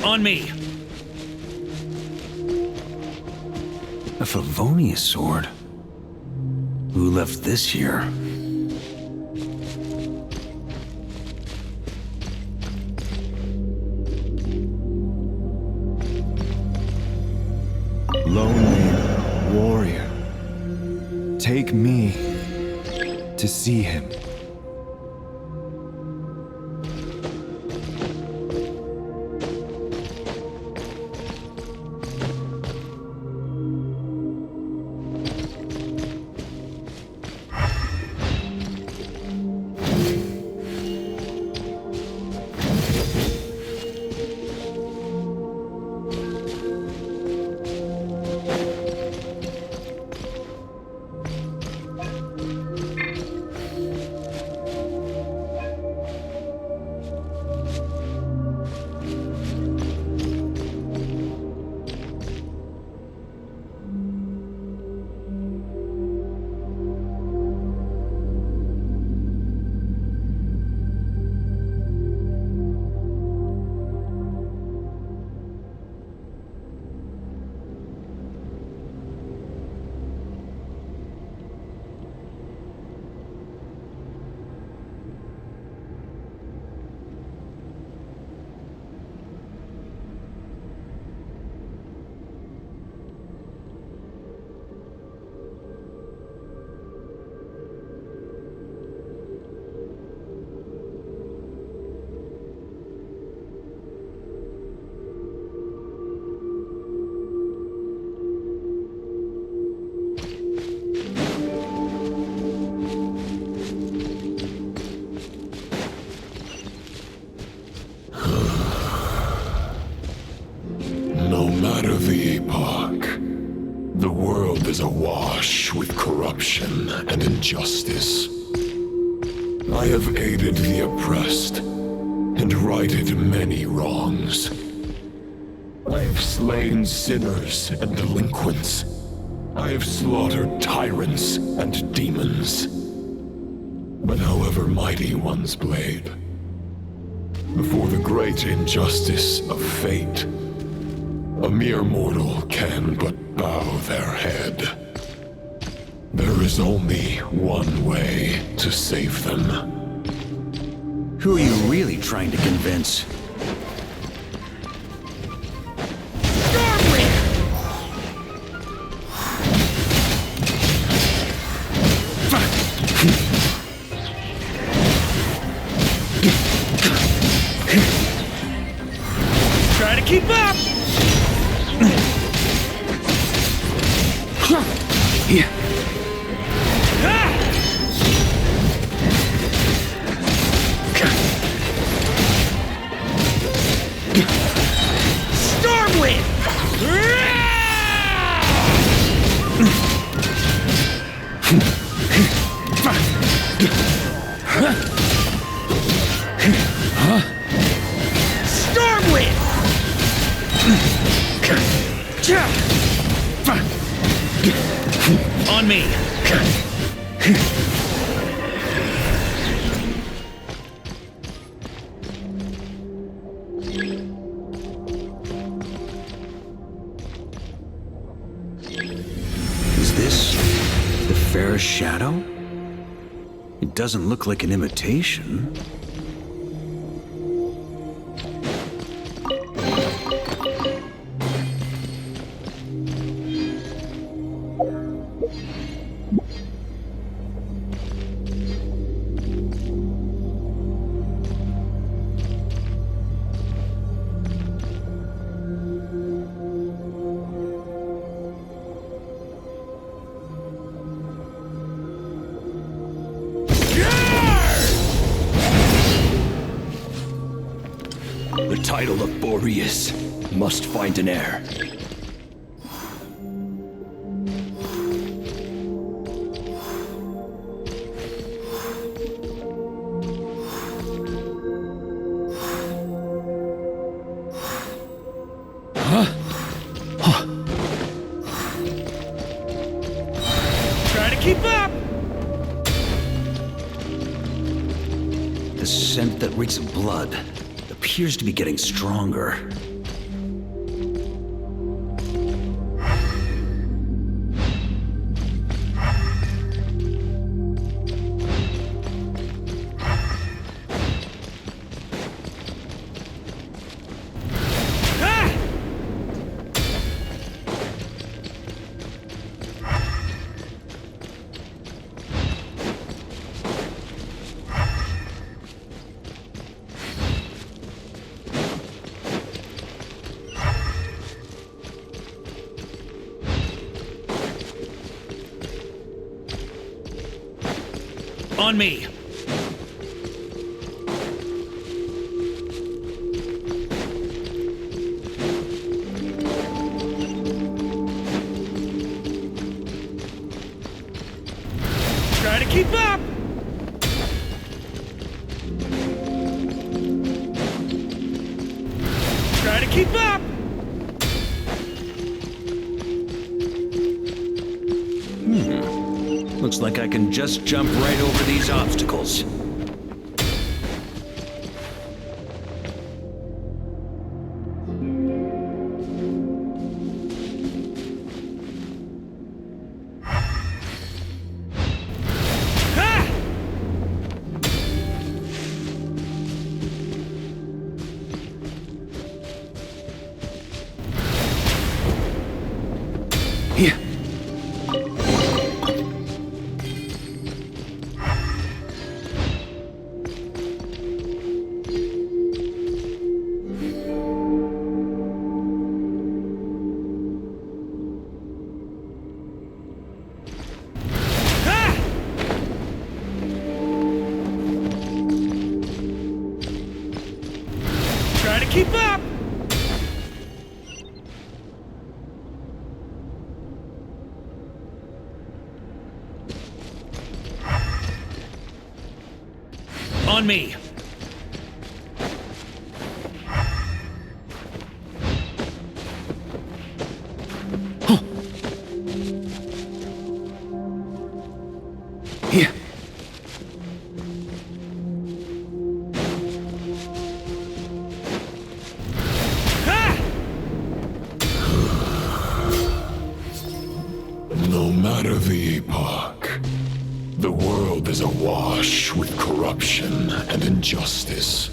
On me! A Favonius sword? Who left this here? Lonely warrior, take me to see him. No matter the epoch, the world is awash with corruption and injustice. I have aided the oppressed and righted many wrongs. I have slain sinners and delinquents. I have slaughtered tyrants and demons. But however mighty one's blade, before the great injustice of fate. A mere mortal can but bow their head. There is only one way to save them. Who are you really trying to convince? Try to keep up! Stormwind! Stormwind! On me! Is this the fairest shadow? It doesn't look like an imitation. The title of Boreas must find an heir. Try to keep up! The scent that reeks of blood appears to be getting stronger. On me! Try to keep up! Try to keep up! Looks like I can just jump right over these obstacles. Here. Try to keep up! On me! Here. No matter the epoch, the world is awash with corruption and injustice.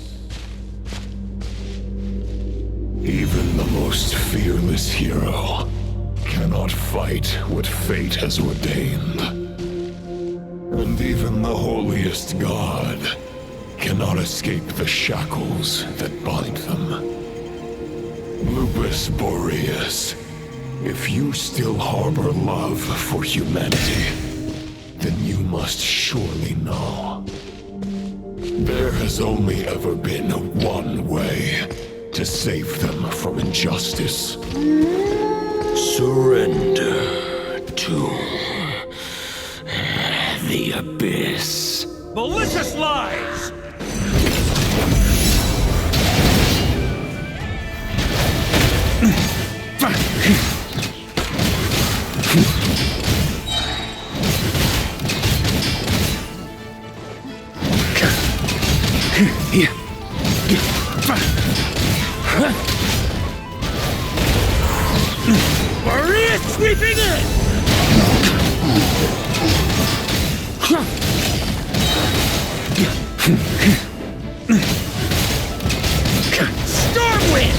Even the most fearless hero cannot fight what fate has ordained. And even the holiest god cannot escape the shackles that bind them. Lupus Boreas, if you still harbor love for humanity, then you must surely know. There has only ever been one way to save them from injustice. Surrender to the abyss. Malicious lies! Maria sweeping in! Stormwind!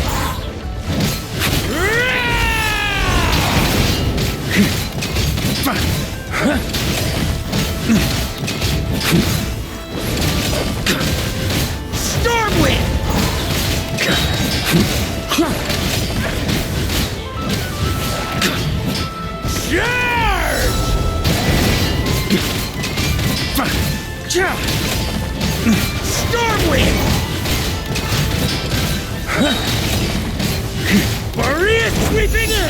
Stormwind! Charge! Stormwind! Maria sweeping in!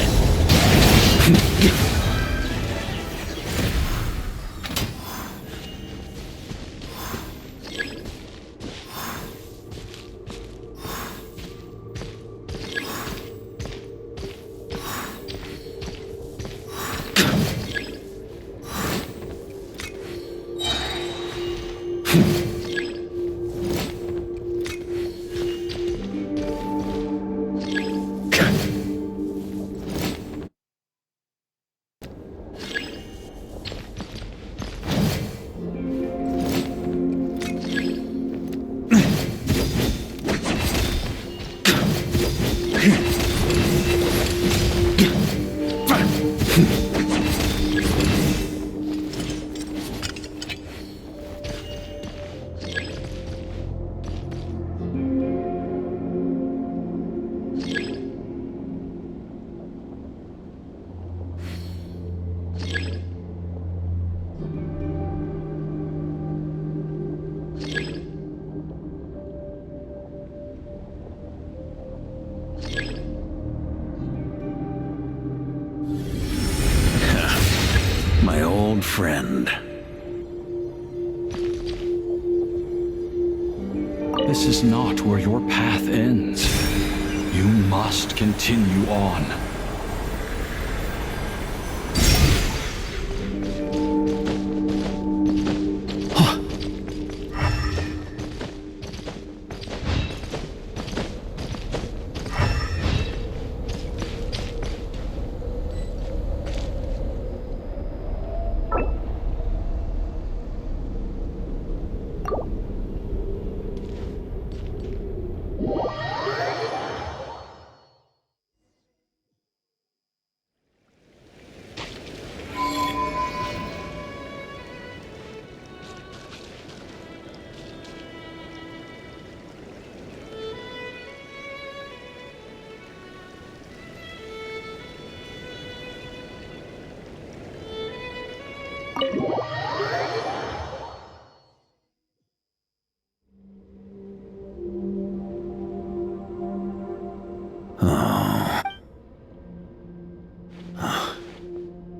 My old friend. This is not where your path ends. You must continue on.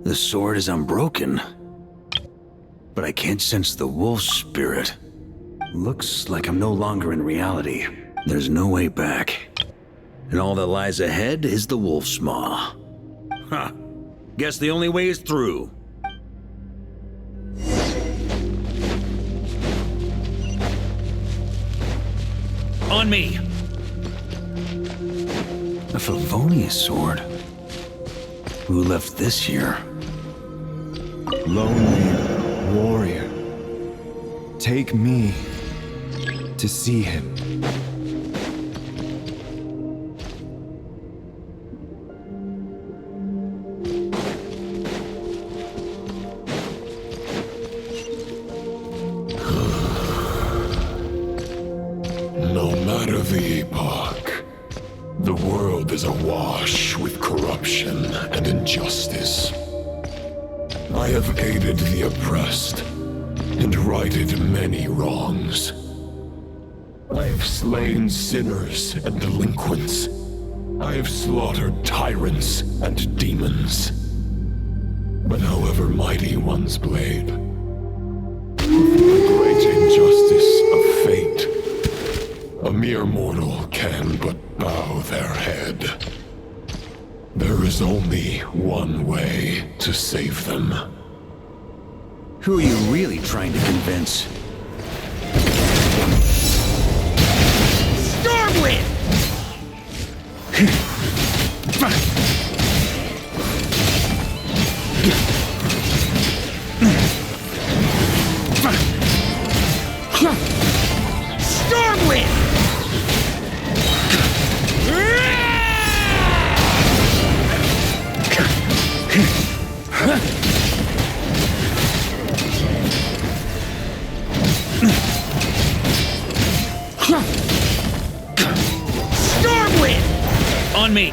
The sword is unbroken, but I can't sense the wolf spirit. Looks like I'm no longer in reality. There's no way back. And all that lies ahead is the wolf's maw. Huh. Guess the only way is through. On me! A Favonius sword? Who left this here? Lonely warrior, take me to see him. No matter the epoch, the world is awash with corruption and injustice. I have aided the oppressed and righted many wrongs. I have slain sinners and delinquents. I have slaughtered tyrants and demons. But however mighty one's blade, before the great injustice of fate, a mere mortal can but bow their head. There is only one way to save them. Who are you really trying to convince? Stormwind! Stormwind! Stormwind! On me!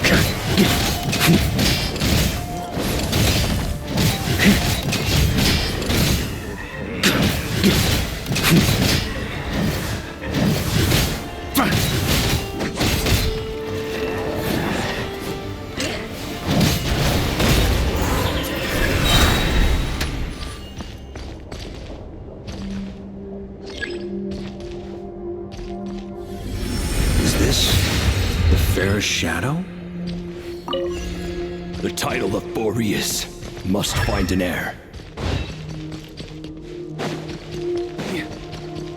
Shadow? The title of Boreas must find an heir.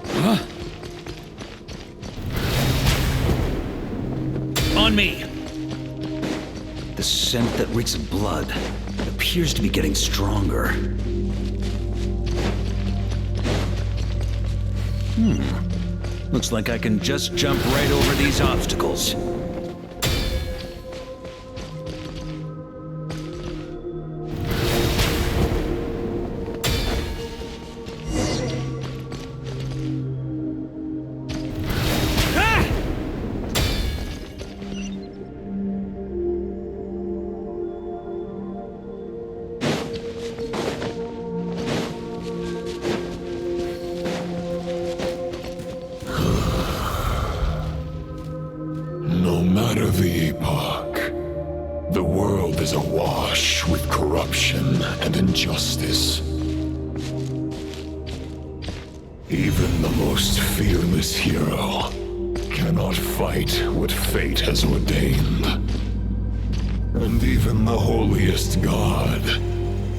Huh? On me! The scent that reeks of blood appears to be getting stronger. Looks like I can just jump right over these obstacles. No matter the epoch, the world is awash with corruption and injustice. Even the most fearless hero cannot fight what fate has ordained. And even the holiest god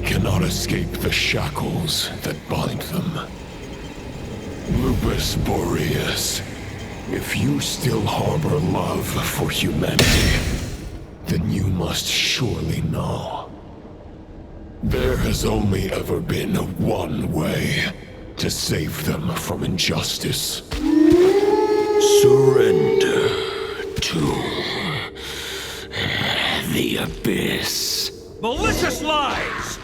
cannot escape the shackles that bind them. Lupus Boreas, if you still harbor love for humanity, then you must surely know. There has only ever been one way to save them from injustice. Surrender to the abyss. Malicious lies!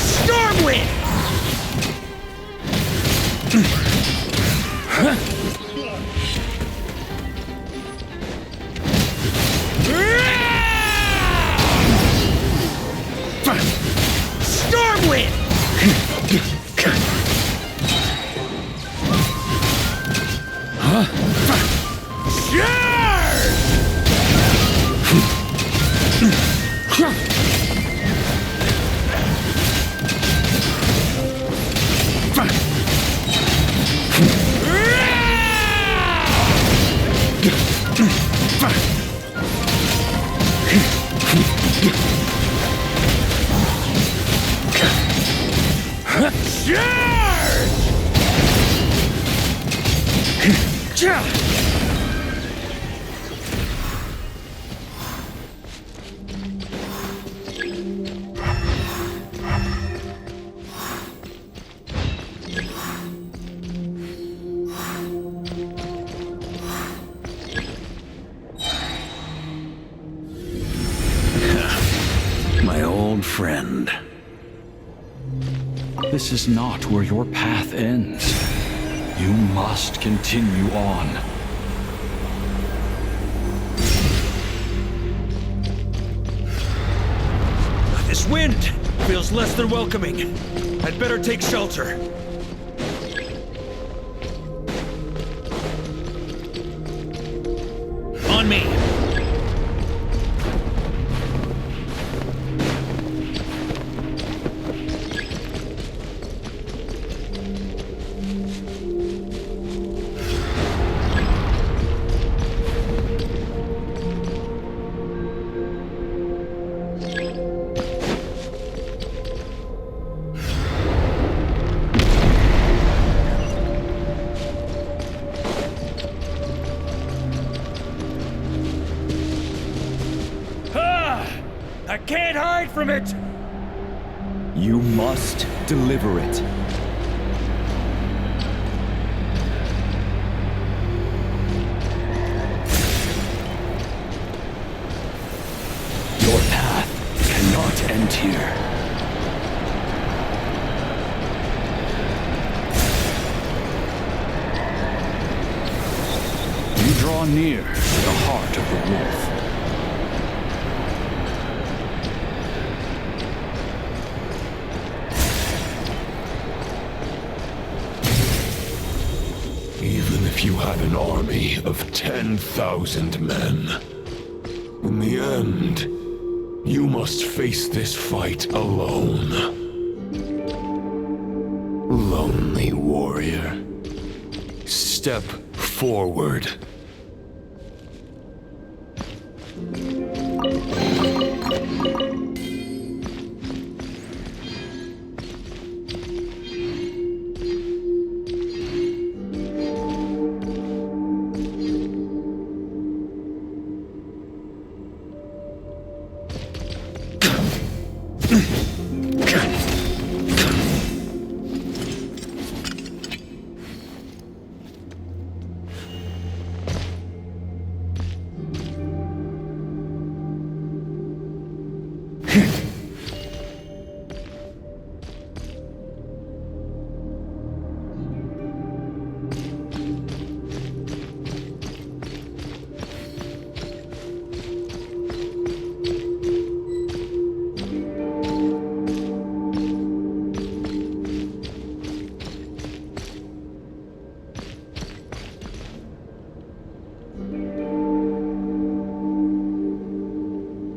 Stormwind! Stormwind! My old friend. This is not where your path ends. You must continue on. This wind feels less than welcoming. I'd better take shelter. On me. I can't hide from it! You must deliver it. Your path cannot end here. You draw near to the heart of the wolf. Even if you had an army of 10,000 men, in the end, you must face this fight alone. Lonely warrior. Step forward.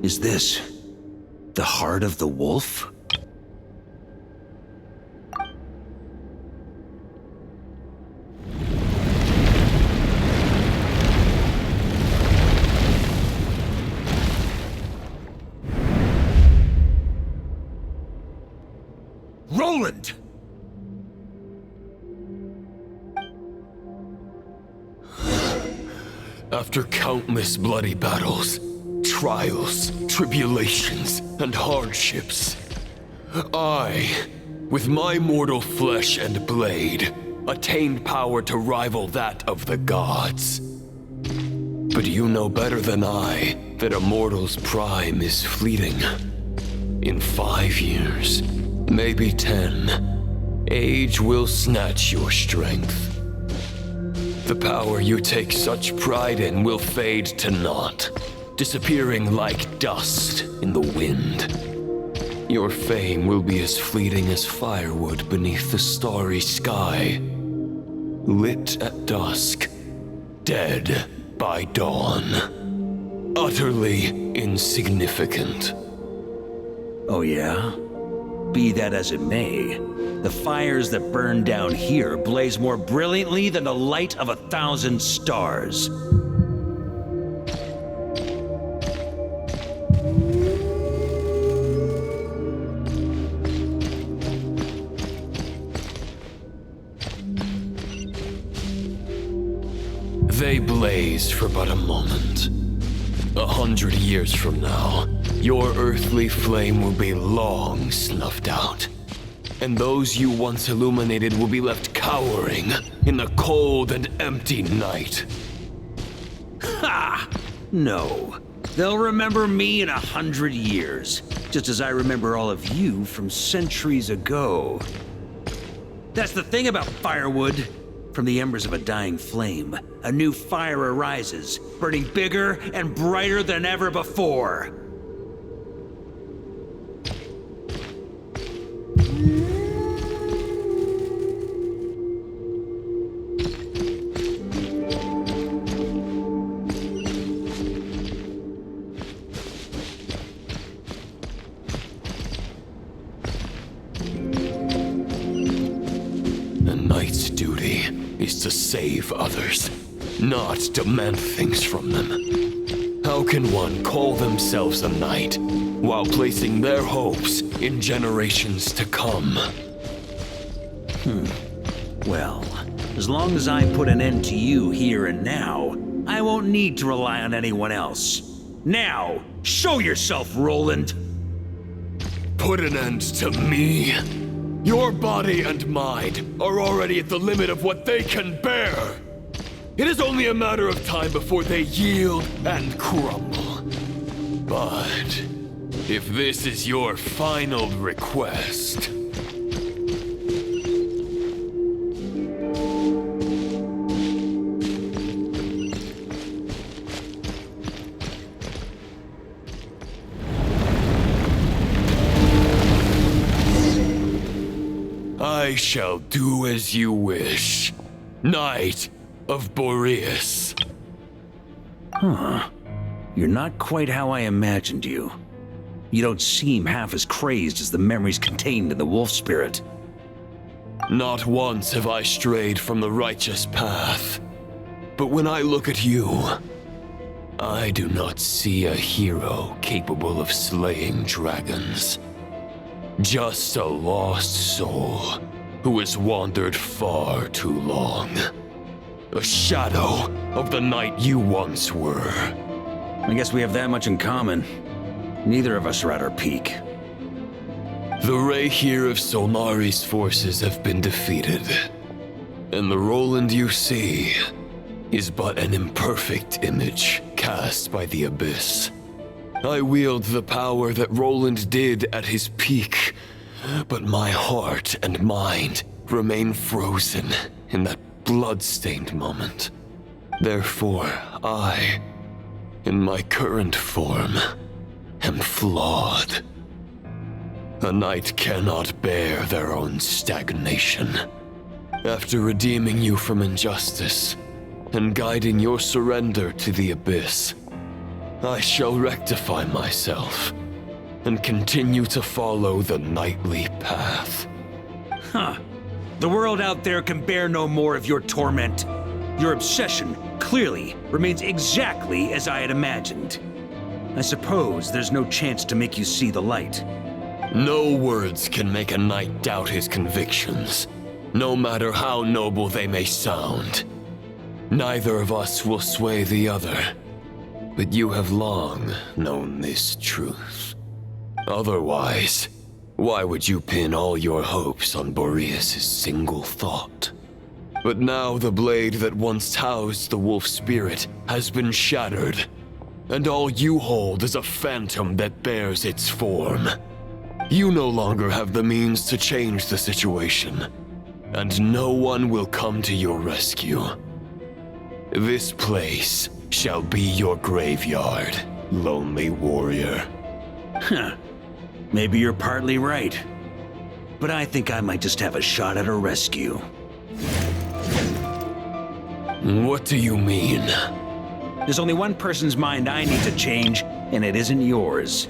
Is this the heart of the wolf? Roland! After countless bloody battles, trials, tribulations, and hardships, I, with my mortal flesh and blade, attained power to rival that of the gods. But you know better than I that a mortal's prime is fleeting. In 5 years, maybe 10, age will snatch your strength. The power you take such pride in will fade to naught, disappearing like dust in the wind. Your fame will be as fleeting as firewood beneath the starry sky, lit at dusk, dead by dawn, utterly insignificant. Oh yeah? Be that as it may, the fires that burn down here blaze more brilliantly than the light of 1,000 stars. Stay blaze for but a moment. 100 years from now, your earthly flame will be long snuffed out. And those you once illuminated will be left cowering in the cold and empty night. Ha! No. They'll remember me in 100 years, just as I remember all of you from centuries ago. That's the thing about firewood. From the embers of a dying flame, a new fire arises, burning bigger and brighter than ever before. Is to save others, not demand things from them. How can one call themselves a knight while placing their hopes in generations to come? Well, as long as I put an end to you here and now, I won't need to rely on anyone else. Now, show yourself, Roland! Put an end to me? Your body and mind are already at the limit of what they can bear. It is only a matter of time before they yield and crumble. But if this is your final request... I shall do as you wish, Knight of Boreas. Huh. You're not quite how I imagined you. You don't seem half as crazed as the memories contained in the wolf spirit. Not once have I strayed from the righteous path. But when I look at you, I do not see a hero capable of slaying dragons. Just a lost soul who has wandered far too long. A shadow of the knight you once were. I guess we have that much in common. Neither of us are at our peak. The Rayhir of Solnari's forces have been defeated. And the Roland you see is but an imperfect image cast by the Abyss. I wield the power that Roland did at his peak, but my heart and mind remain frozen in that blood-stained moment. Therefore, I, in my current form, am flawed. A knight cannot bear their own stagnation. After redeeming you from injustice and guiding your surrender to the Abyss, I shall rectify myself and continue to follow the knightly path. Huh. The world out there can bear no more of your torment. Your obsession, clearly, remains exactly as I had imagined. I suppose there's no chance to make you see the light. No words can make a knight doubt his convictions, no matter how noble they may sound. Neither of us will sway the other. But you have long known this truth. Otherwise, why would you pin all your hopes on Boreas' single thought? But now the blade that once housed the wolf spirit has been shattered, and all you hold is a phantom that bears its form. You no longer have the means to change the situation, and no one will come to your rescue. This place shall be your graveyard, lonely warrior. Huh. Maybe you're partly right. But I think I might just have a shot at a rescue. What do you mean? There's only one person's mind I need to change, and it isn't yours.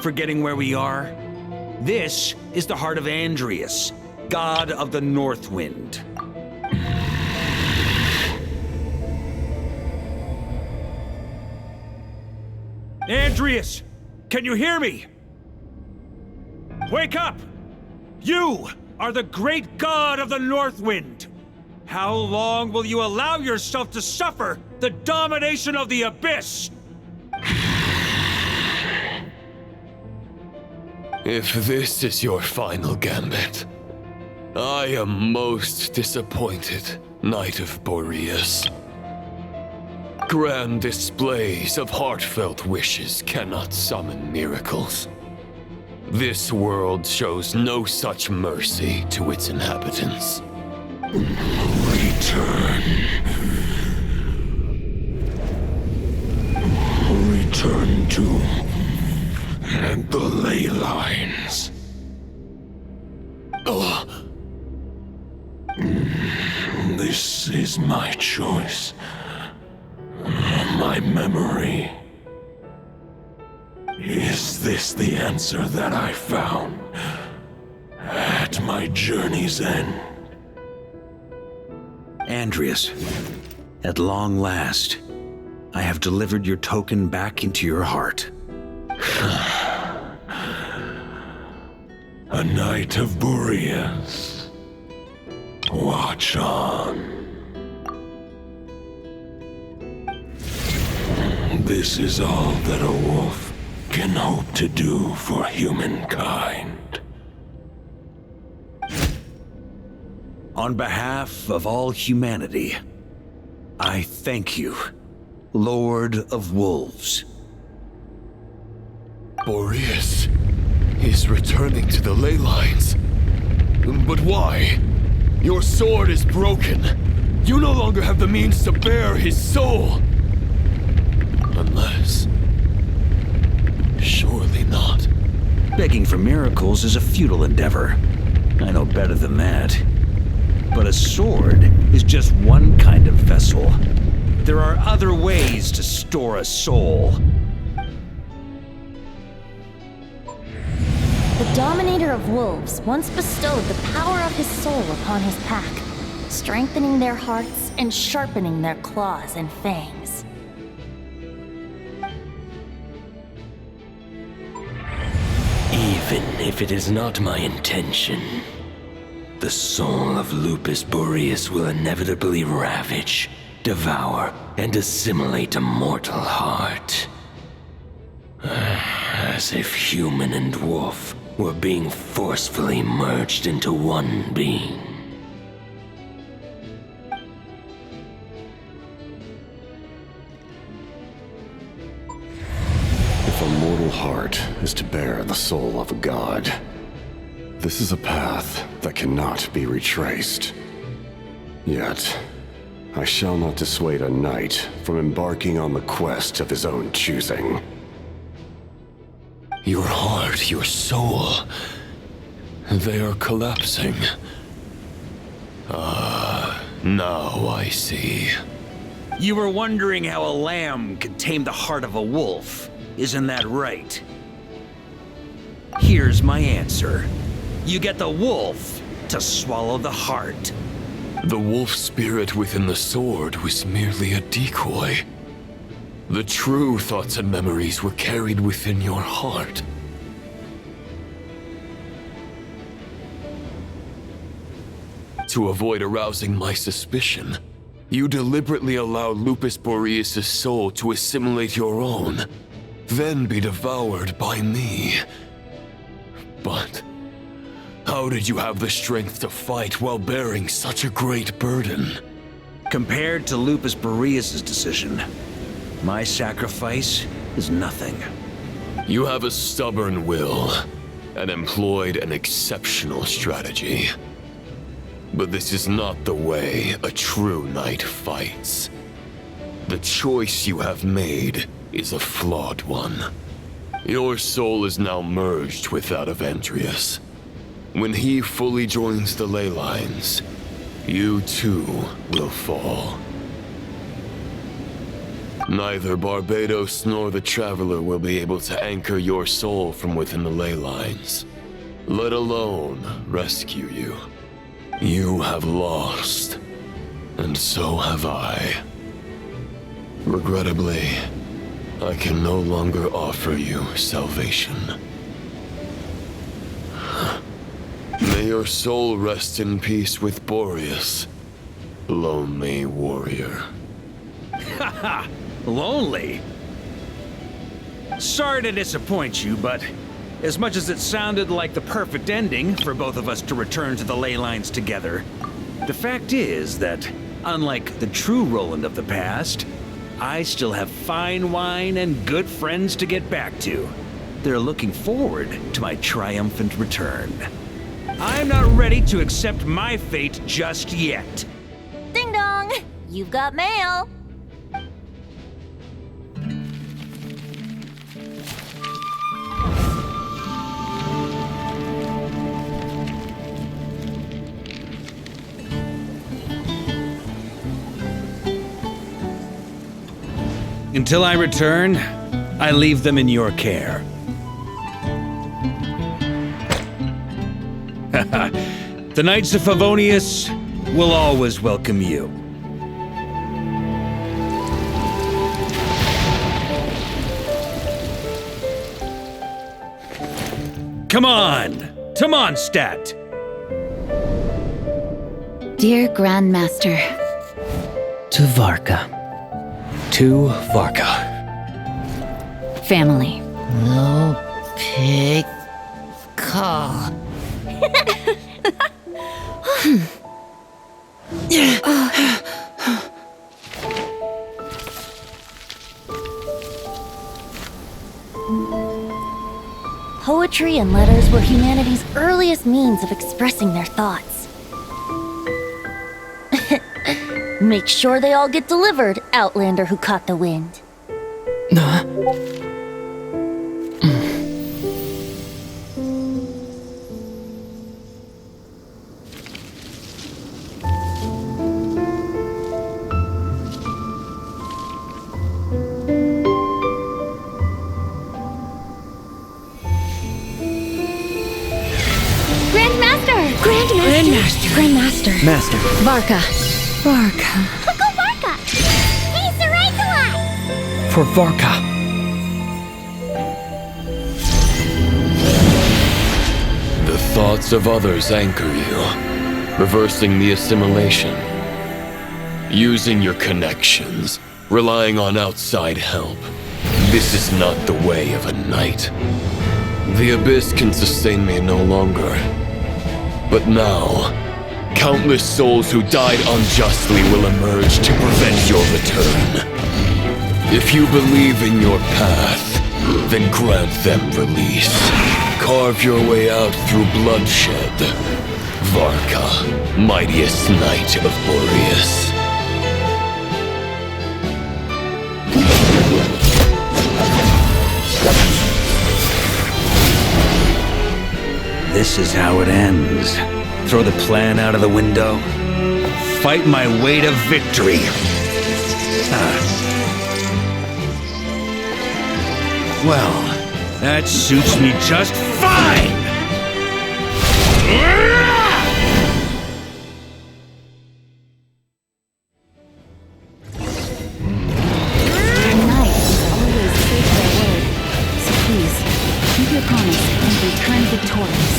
Forgetting where we are? This is the heart of Andrias, god of the North Wind. Andrias! Can you hear me? Wake up! You are the great god of the North Wind! How long will you allow yourself to suffer the domination of the Abyss? If this is your final gambit, I am most disappointed, Knight of Boreas. Grand displays of heartfelt wishes cannot summon miracles. This world shows no such mercy to its inhabitants. Return. Return to the ley lines. This is my choice. My memory. Is this the answer that I found at my journey's end? Andreas, at long last, I have delivered your token back into your heart. A Knight of Boreas. Watch on. This is all that a wolf can hope to do for humankind. On behalf of all humanity, I thank you, Lord of Wolves. Boreas is returning to the ley lines. But why? Your sword is broken. You no longer have the means to bear his soul. Unless... surely not. Begging for miracles is a futile endeavor. I know better than that. But a sword is just one kind of vessel. There are other ways to store a soul. The Dominator of Wolves once bestowed the power of his soul upon his pack, strengthening their hearts and sharpening their claws and fangs. Even if it is not my intention, the soul of Lupus Boreas will inevitably ravage, devour, and assimilate a mortal heart. As if human and wolf were being forcefully merged into one being. If a mortal heart is to bear the soul of a god, this is a path that cannot be retraced. Yet, I shall not dissuade a knight from embarking on the quest of his own choosing. Your heart, your soul, they are collapsing. Now I see. You were wondering how a lamb could tame the heart of a wolf, isn't that right? Here's my answer. You get the wolf to swallow the heart. The wolf spirit within the sword was merely a decoy. The true thoughts and memories were carried within your heart. To avoid arousing my suspicion, you deliberately allowed Lupus Boreas' soul to assimilate your own, then be devoured by me. But how did you have the strength to fight while bearing such a great burden? Compared to Lupus Boreas' decision, my sacrifice is nothing. You have a stubborn will and employed an exceptional strategy. But this is not the way a true knight fights. The choice you have made is a flawed one. Your soul is now merged with that of Andreas. When he fully joins the ley lines, you too will fall. Neither Barbados nor the Traveler will be able to anchor your soul from within the ley lines, let alone rescue you. You have lost, and so have I. Regrettably, I can no longer offer you salvation. May your soul rest in peace with Boreas, lonely warrior. Haha, lonely? Sorry to disappoint you, but as much as it sounded like the perfect ending for both of us to return to the ley lines together, the fact is that, unlike the true Roland of the past, I still have fine wine and good friends to get back to. They're looking forward to my triumphant return. I'm not ready to accept my fate just yet. Ding dong! You've got mail! Until I return, I leave them in your care. The Knights of Favonius will always welcome you. Come on, to Mondstadt! Dear Grandmaster. To Varka. To Varka. Family. No pig call. Poetry and letters were humanity's earliest means of expressing their thoughts. Make sure they all get delivered, Outlander who caught the wind. Grandmaster. Master. Varka. Uncle Varka! Hey, Sarai! For Varka. The thoughts of others anchor you, reversing the assimilation. Using your connections, relying on outside help. This is not the way of a knight. The Abyss can sustain me no longer. But now, countless souls who died unjustly will emerge to prevent your return. If you believe in your path, then grant them release. Carve your way out through bloodshed. Varka, mightiest knight of Boreas. This is how it ends. Throw the plan out of the window. Fight my way to victory. Well, that suits me just fine! Keep your promise and return victorious.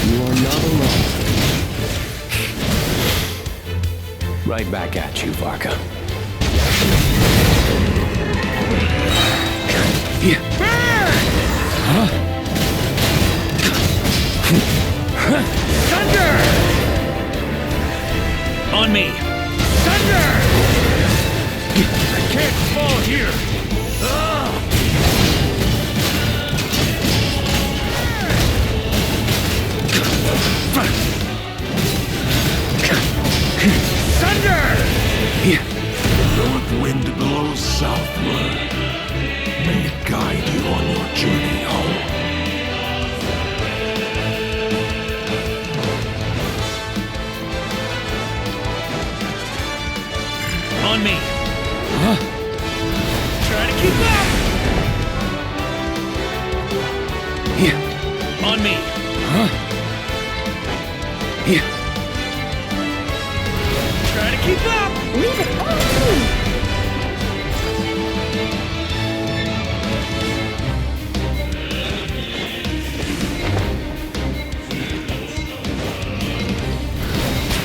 You are not alone. Right back at you, Varka. Thunder! On me! Thunder! I can't fall here! Thunder! The north wind blows southward. May it guide you on your journey home. On me! Try to keep up! On me! Try to keep up! Leave it all to me!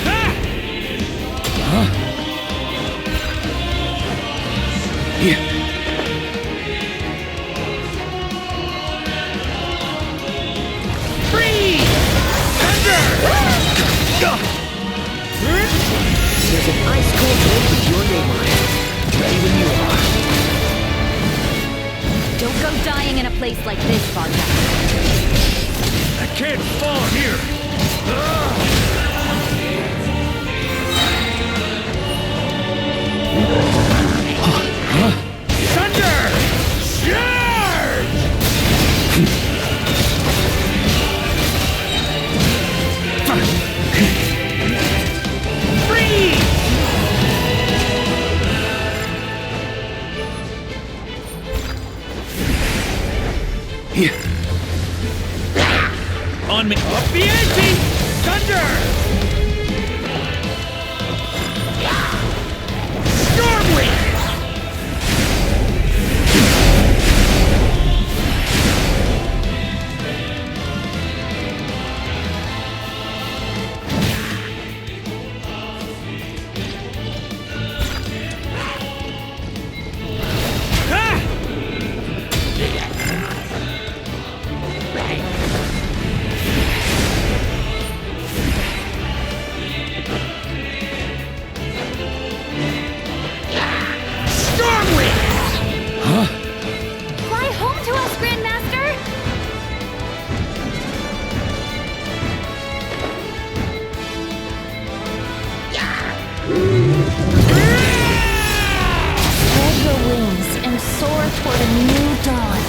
Ah! Freeze! Thunder! There's an ice cold bolt with your name on it. Ready when you are. Don't go dying in a place like this, Varka. I can't fall here! Thunder! Charge! Freeze! On me! Up the ante! Thunder! Stormwind! Fly home to us, Grandmaster! Spread your wings and soar toward a new dawn.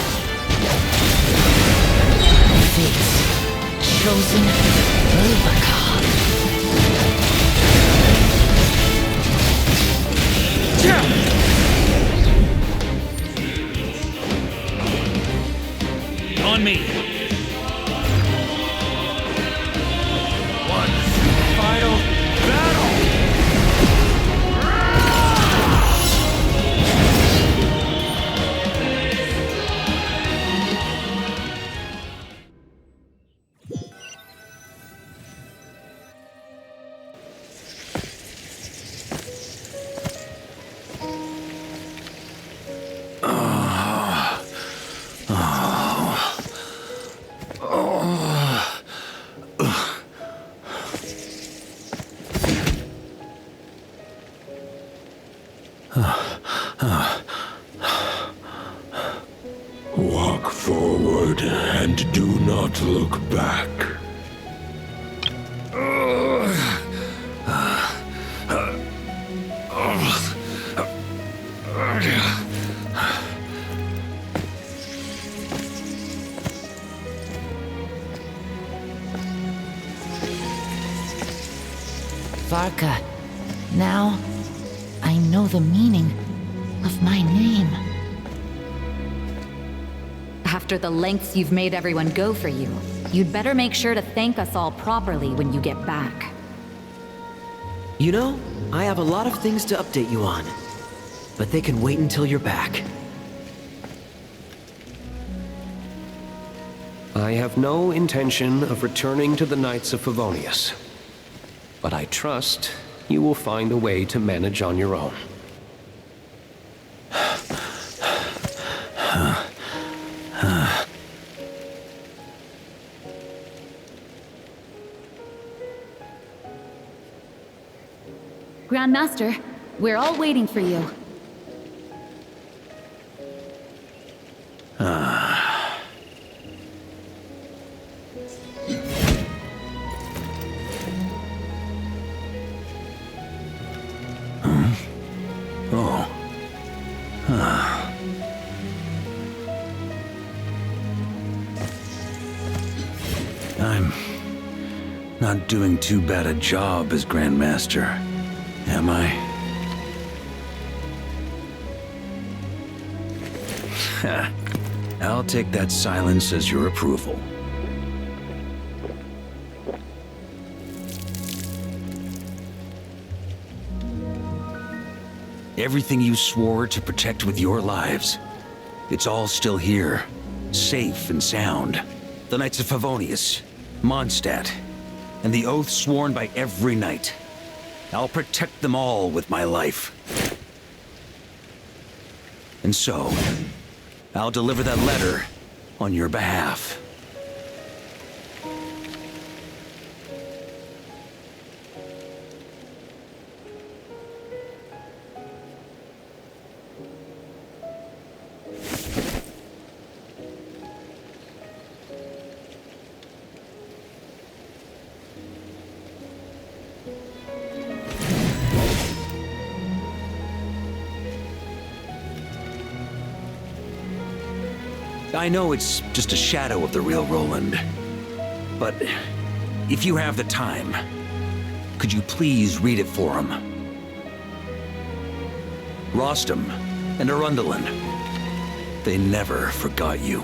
Fate. Chosen. Overcome. On me! One final battle! Walk forward and do not look back. Varka, now I know the meaning of my name. After the lengths you've made everyone go for you, you'd better make sure to thank us all properly when you get back. You know, I have a lot of things to update you on, but they can wait until you're back. I have no intention of returning to the Knights of Favonius, but I trust you will find a way to manage on your own. Grandmaster, we're all waiting for you. I'm not doing too bad a job as Grandmaster, am I? I'll take that silence as your approval. Everything you swore to protect with your lives, it's all still here, safe and sound. The Knights of Favonius, Mondstadt, and the oath sworn by every knight. I'll protect them all with my life. And so, I'll deliver that letter on your behalf. I know it's just a shadow of the real Roland, but if you have the time, could you please read it for him? Rostam and Arundelen, they never forgot you.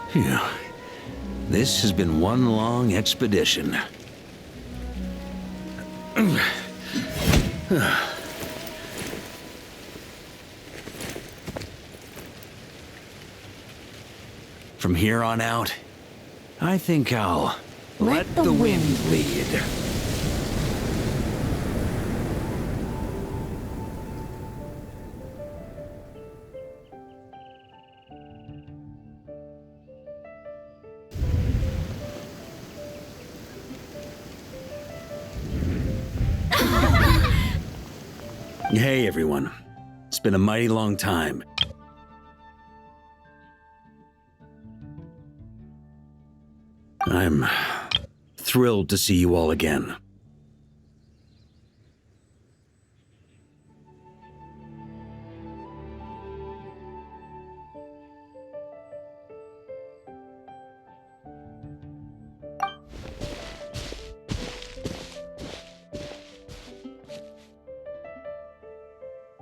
Phew. This has been one long expedition. From here on out, I think I'll let the wind lead. Hey everyone, it's been a mighty long time. I'm thrilled to see you all again.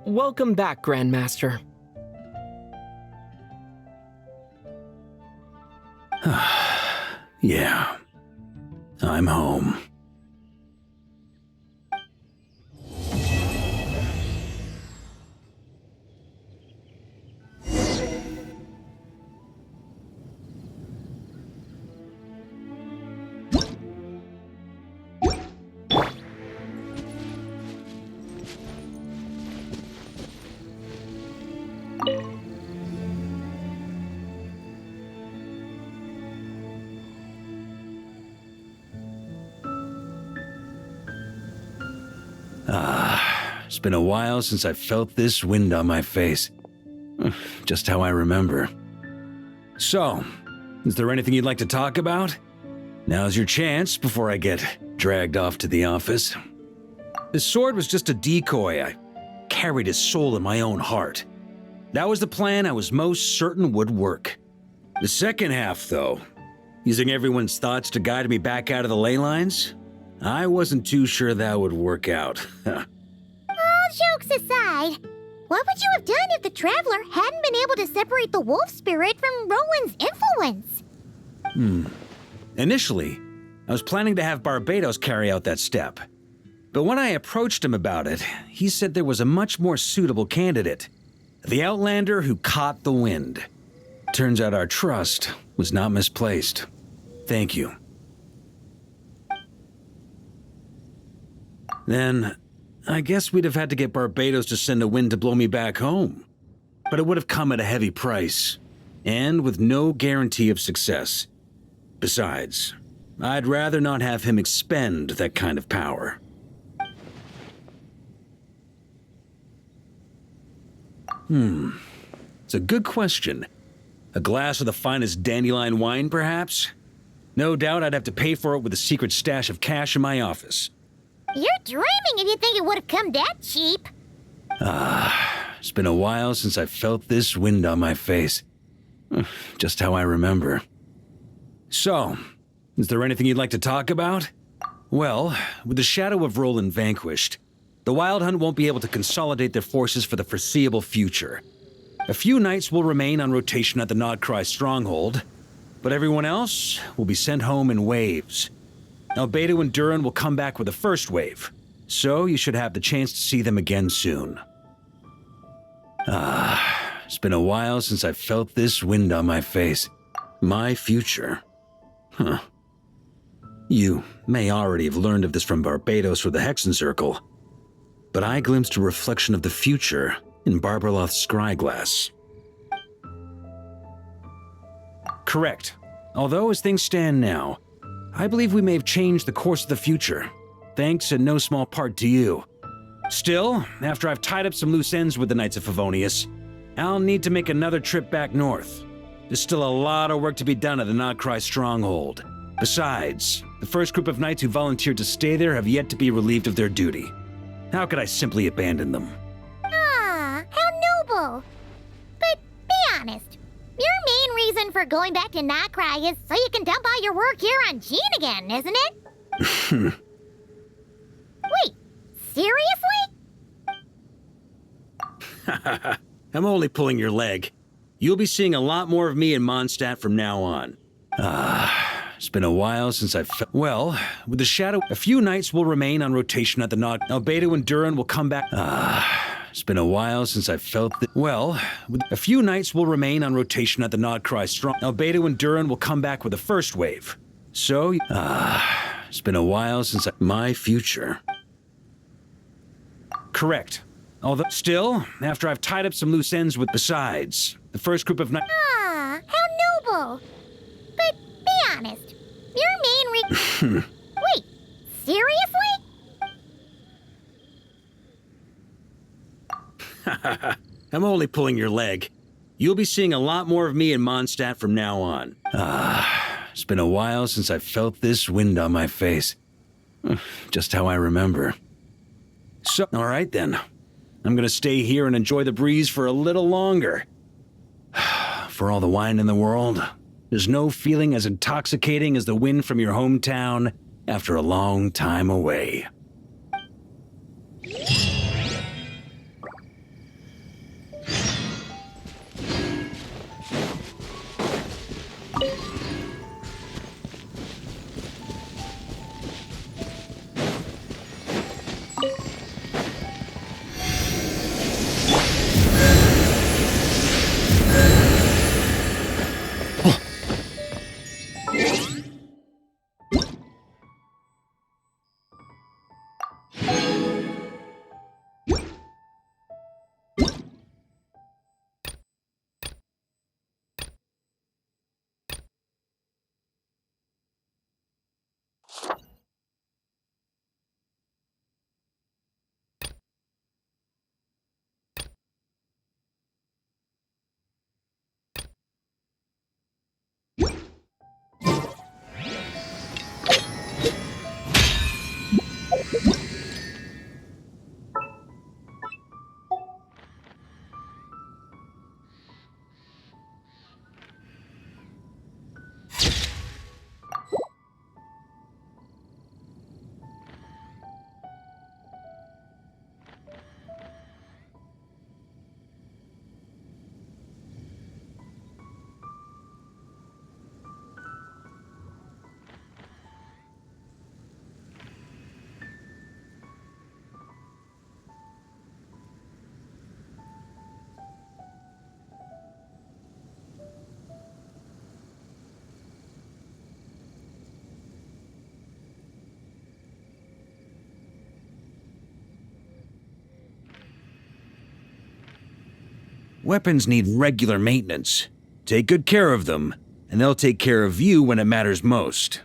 Welcome back, Grandmaster. Yeah, I'm home. It's been a while since I felt this wind on my face. Just how I remember. So, is there anything you'd like to talk about? Now's your chance before I get dragged off to the office. The sword was just a decoy. I carried his soul in my own heart. That was the plan I was most certain would work. The second half, though, using everyone's thoughts to guide me back out of the ley lines, I wasn't too sure that would work out. All jokes aside, what would you have done if the Traveler hadn't been able to separate the wolf spirit from Roland's influence? Initially, I was planning to have Barbados carry out that step. But when I approached him about it, he said there was a much more suitable candidate. The Outlander who caught the wind. Turns out our trust was not misplaced. Thank you. Then, I guess we'd have had to get Barbados to send a wind to blow me back home. But it would have come at a heavy price, and with no guarantee of success. Besides, I'd rather not have him expend that kind of power. It's a good question. A glass of the finest dandelion wine, perhaps? No doubt I'd have to pay for it with a secret stash of cash in my office. You're dreaming if you think it would have come that cheap. It's been a while since I felt this wind on my face. Just how I remember. So, is there anything you'd like to talk about? Well, with the shadow of Roland vanquished, the Wild Hunt won't be able to consolidate their forces for the foreseeable future. A few knights will remain on rotation at the Nodcry stronghold, but everyone else will be sent home in waves. Albedo and Duran will come back with the first wave, so you should have the chance to see them again soon. It's been a while since I felt this wind on my face. My future. Huh. You may already have learned of this from Barbados or the Hexen Circle, but I glimpsed a reflection of the future in Barbarloth's scryglass. Correct. Although as things stand now, I believe we may have changed the course of the future, thanks in no small part to you. Still, after I've tied up some loose ends with the Knights of Favonius, I'll need to make another trip back north. There's still a lot of work to be done at the Notcry stronghold. Besides, the first group of knights who volunteered to stay there have yet to be relieved of their duty. How could I simply abandon them? Ah, how noble. But be honest, your main reason for going back to Notcry is so you can dump all your work here on Jean again, isn't it? Wait, seriously? I'm only pulling your leg. You'll be seeing a lot more of me in Mondstadt from now on. It's been a while since I've well, with the shadow, a few knights will remain on rotation at the Albedo and Durin will come back. It's been a while since I've felt that. Well, a few knights will remain on rotation at the Notcry strong. Albedo and Durin will come back with the first wave. So, it's been a while since my future. Correct. Although, still, after I've tied up some loose ends with besides, the first group of knights. Ah, how noble. But be honest, your main Wait, seriously? I'm only pulling your leg. You'll be seeing a lot more of me in Mondstadt from now on. It's been a while since I felt this wind on my face. Just how I remember. So, all right then. I'm gonna stay here and enjoy the breeze for a little longer. For all the wine in the world, there's no feeling as intoxicating as the wind from your hometown after a long time away. Weapons need regular maintenance. Take good care of them, and they'll take care of you when it matters most.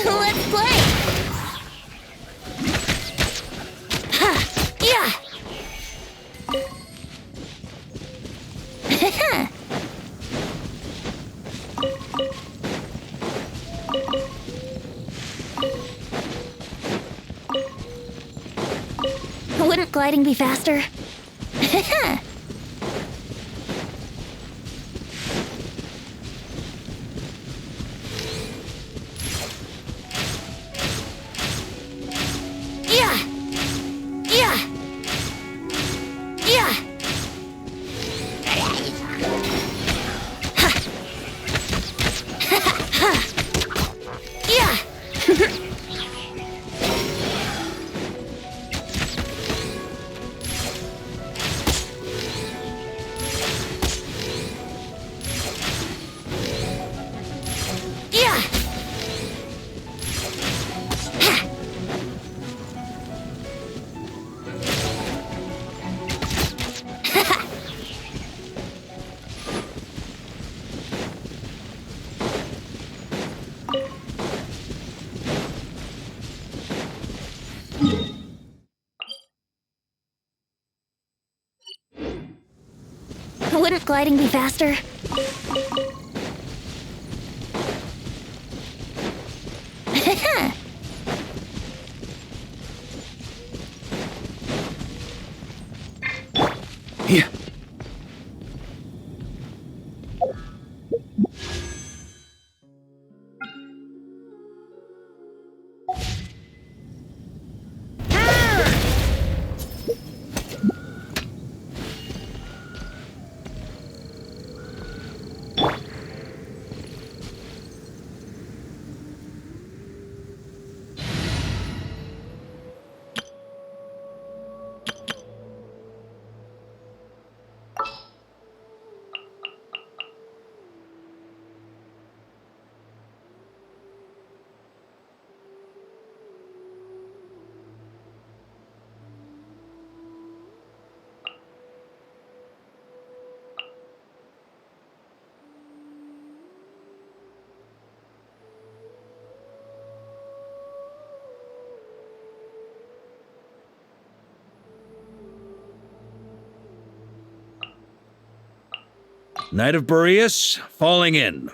Let's play! Ha! Yeah! Wouldn't gliding be faster? Yeah! Yeah! Yeah! Yeah! Yeah! Wouldn't gliding be faster? Yeah. Knight of Boreas, falling in.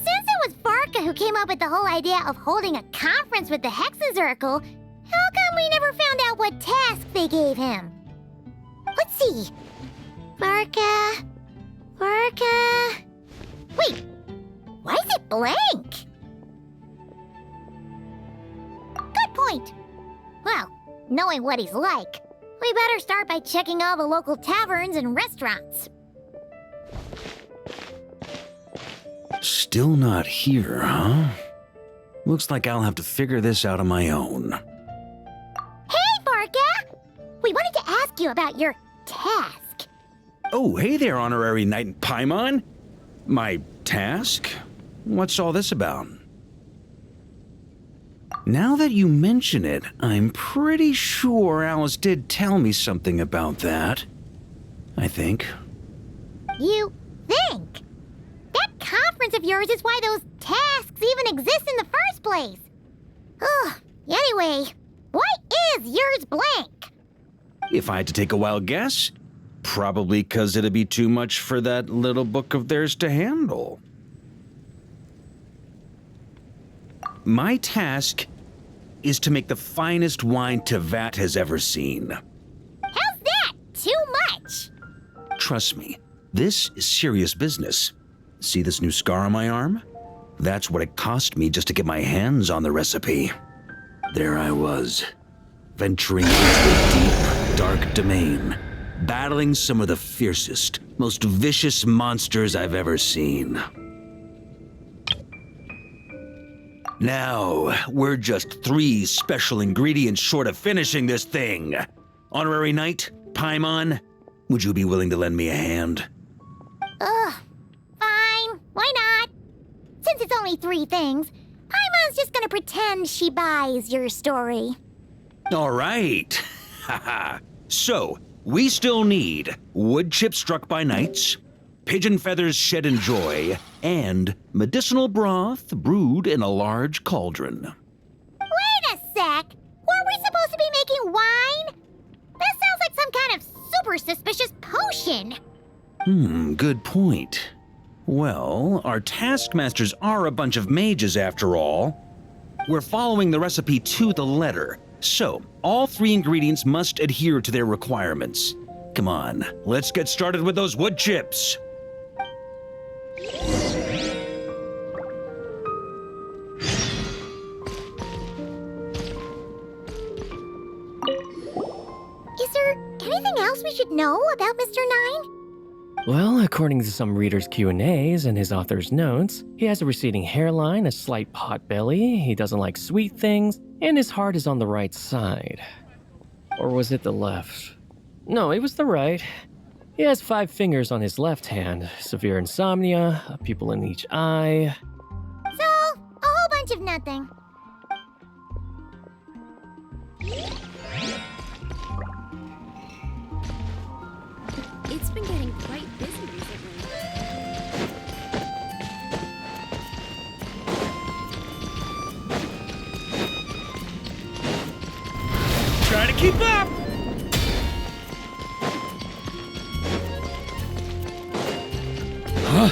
Since it was Varka who came up with the whole idea of holding a conference with the Hexazircle, how come we never found out what task they gave him? Let's see. Varka. Wait, why is it blank? Good point. Well, knowing what he's like, we better start by checking all the local taverns and restaurants. Still not here, huh? Looks like I'll have to figure this out on my own. Hey, Varka! We wanted to ask you about your task. Oh, hey there, Honorary Knight in Paimon. My task? What's all this about? Now that you mention it, I'm pretty sure Alice did tell me something about that. I think. You think? That conference of yours is why those tasks even exist in the first place. Ugh, anyway, why is yours blank? If I had to take a wild guess, probably because it'd be too much for that little book of theirs to handle. My task is to make the finest wine Tevat has ever seen. How's that? Too much? Trust me, this is serious business. See this new scar on my arm? That's what it cost me just to get my hands on the recipe. There I was, venturing into a deep, dark domain, battling some of the fiercest, most vicious monsters I've ever seen. Now, we're just 3 special ingredients short of finishing this thing. Honorary Knight, Paimon, would you be willing to lend me a hand? Ugh, fine. Why not? Since it's only 3 things, Paimon's just gonna pretend she buys your story. All right. Haha. So, we still need wood chips struck by knights, pigeon feathers shed in joy, and medicinal broth brewed in a large cauldron. Wait a sec! Weren't we supposed to be making wine? That sounds like some kind of super suspicious potion. Good point. Well, our taskmasters are a bunch of mages after all. We're following the recipe to the letter, so all 3 ingredients must adhere to their requirements. Come on, let's get started with those wood chips. Is there anything else we should know about Mr. Nine? Well, according to some readers' Q&As and his author's notes, he has a receding hairline, a slight pot belly, he doesn't like sweet things, and his heart is on the right side. Or was it the left? No, it was the right. He has 5 fingers on his left hand, severe insomnia, a pupil in each eye. So, a whole bunch of nothing. It's been getting quite busy recently. Try to keep up! Huh?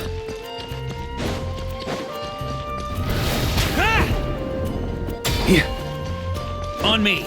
Ah! Yeah. On me.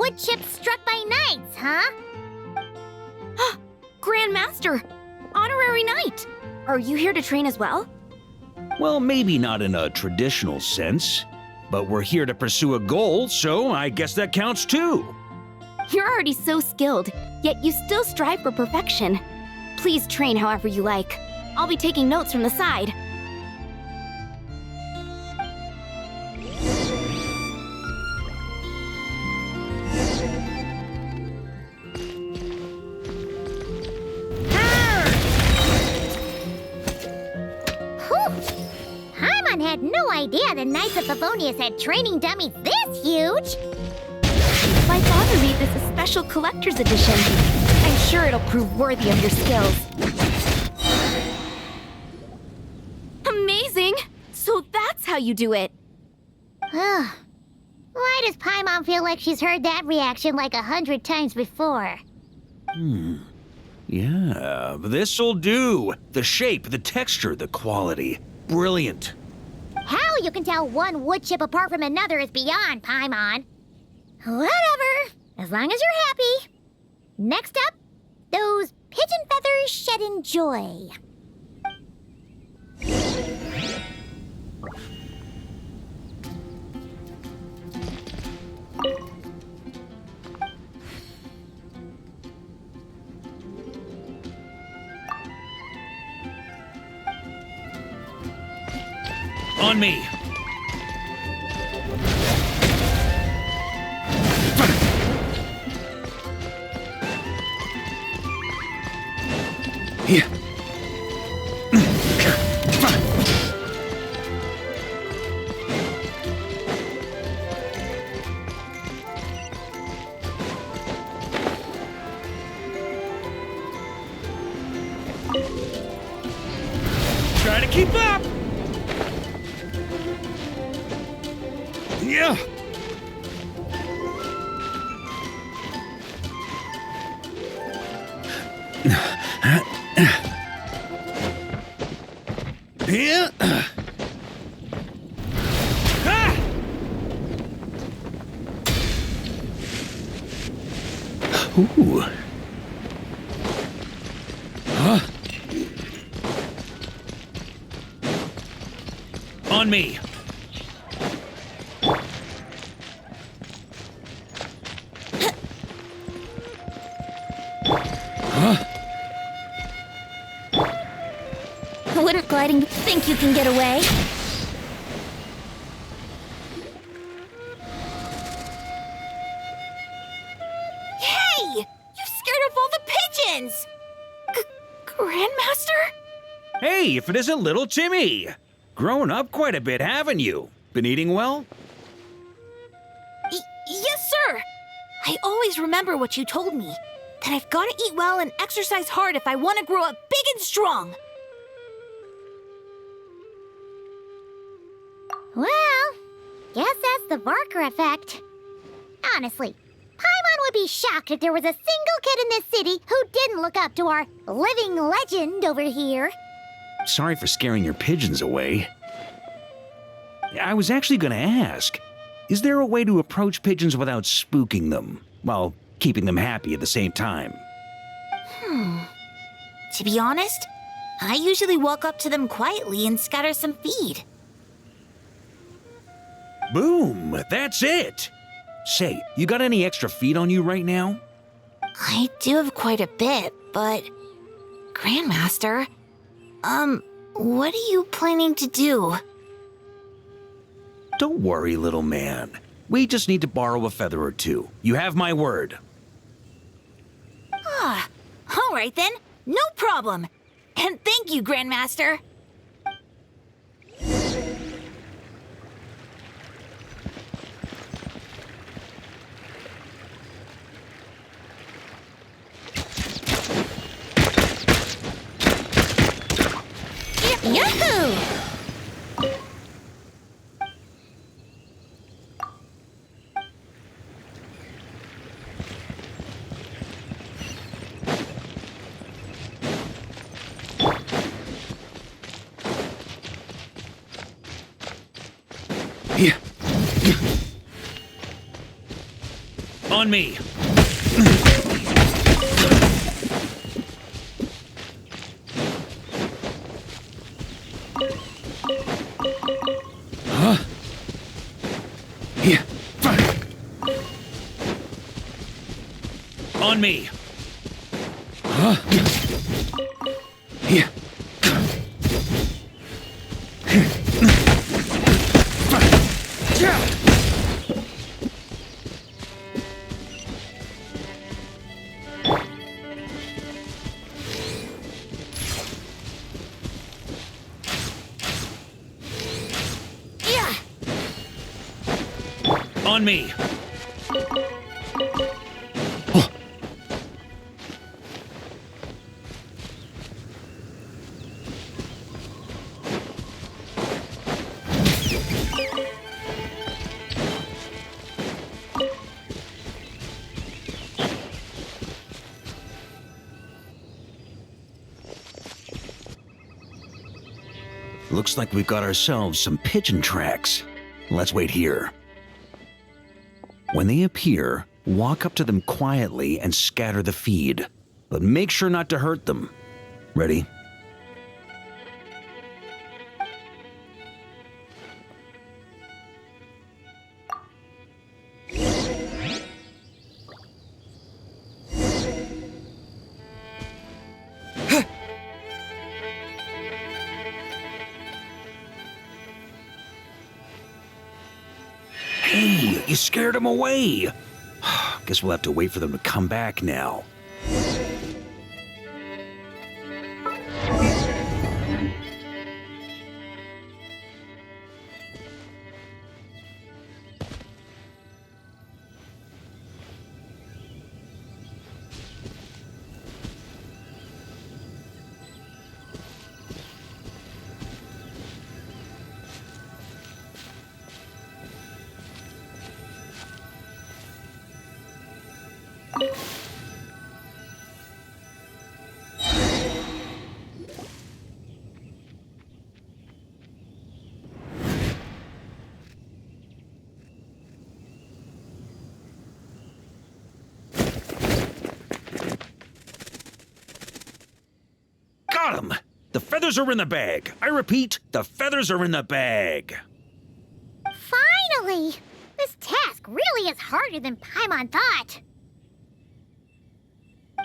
wood chips struck by knights, huh? Grandmaster! Honorary Knight! Are you here to train as well? Well, maybe not in a traditional sense, but we're here to pursue a goal, so I guess that counts too. You're already so skilled, yet you still strive for perfection. Please train however you like. I'll be taking notes from the side. Paimon had no idea the Knights of Favonius had training dummies this huge! My father made this a special collector's edition. I'm sure it'll prove worthy of your skills. Amazing! So that's how you do it! Why does Paimon feel like she's heard that reaction like 100 times before? Yeah, this'll do. The shape, the texture, the quality. Brilliant. How you can tell one wood chip apart from another is beyond, Paimon. Whatever, as long as you're happy. Next up, those pigeon feathers shed in joy. On me. Here. Try to keep up. Yeah. Yeah. Ah! Ooh. Huh? On me. Wouldn't gliding think you can get away? Hey! You scared off all the pigeons! Grandmaster? Hey, if it isn't little Timmy! Grown up quite a bit, haven't you? Been eating well? Yes, sir! I always remember what you told me. That I've got to eat well and exercise hard if I want to grow up big and strong. Well, guess that's the Varka effect. Honestly, Paimon would be shocked if there was a single kid in this city who didn't look up to our living legend over here. Sorry for scaring your pigeons away. I was actually gonna ask, is there a way to approach pigeons without spooking them, while keeping them happy at the same time? To be honest, I usually walk up to them quietly and scatter some feed. Boom! That's it! Say, you got any extra feed on you right now? I do have quite a bit, but... Grandmaster, what are you planning to do? Don't worry, little man. We just need to borrow a feather or two. You have my word. All right then, no problem. And thank you, Grandmaster. Yahoo! On me! Huh? Yeah. On me! Huh? Yeah. On me! Looks like we've got ourselves some pigeon tracks. Let's wait here. When they appear, walk up to them quietly and scatter the feed. But make sure not to hurt them. Ready? Hey, you scared them away. Guess we'll have to wait for them to come back now. Got him! The feathers are in the bag. I repeat, the feathers are in the bag. Finally! This task really is harder than Paimon thought.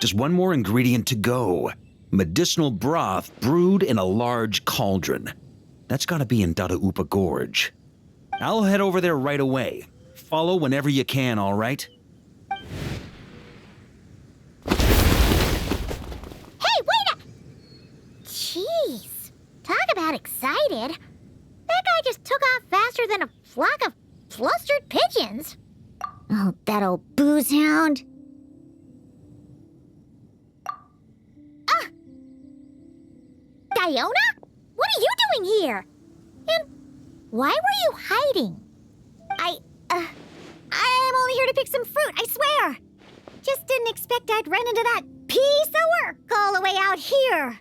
Just one more ingredient to go. Medicinal broth brewed in a large cauldron. That's gotta be in Dadaupa Gorge. I'll head over there right away. Follow whenever you can, all right? Jeez, talk about excited. That guy just took off faster than a flock of flustered pigeons. Oh, that old booze hound. Ah! Diona? What are you doing here? And why were you hiding? I'm only here to pick some fruit, I swear. Just didn't expect I'd run into that piece of work all the way out here.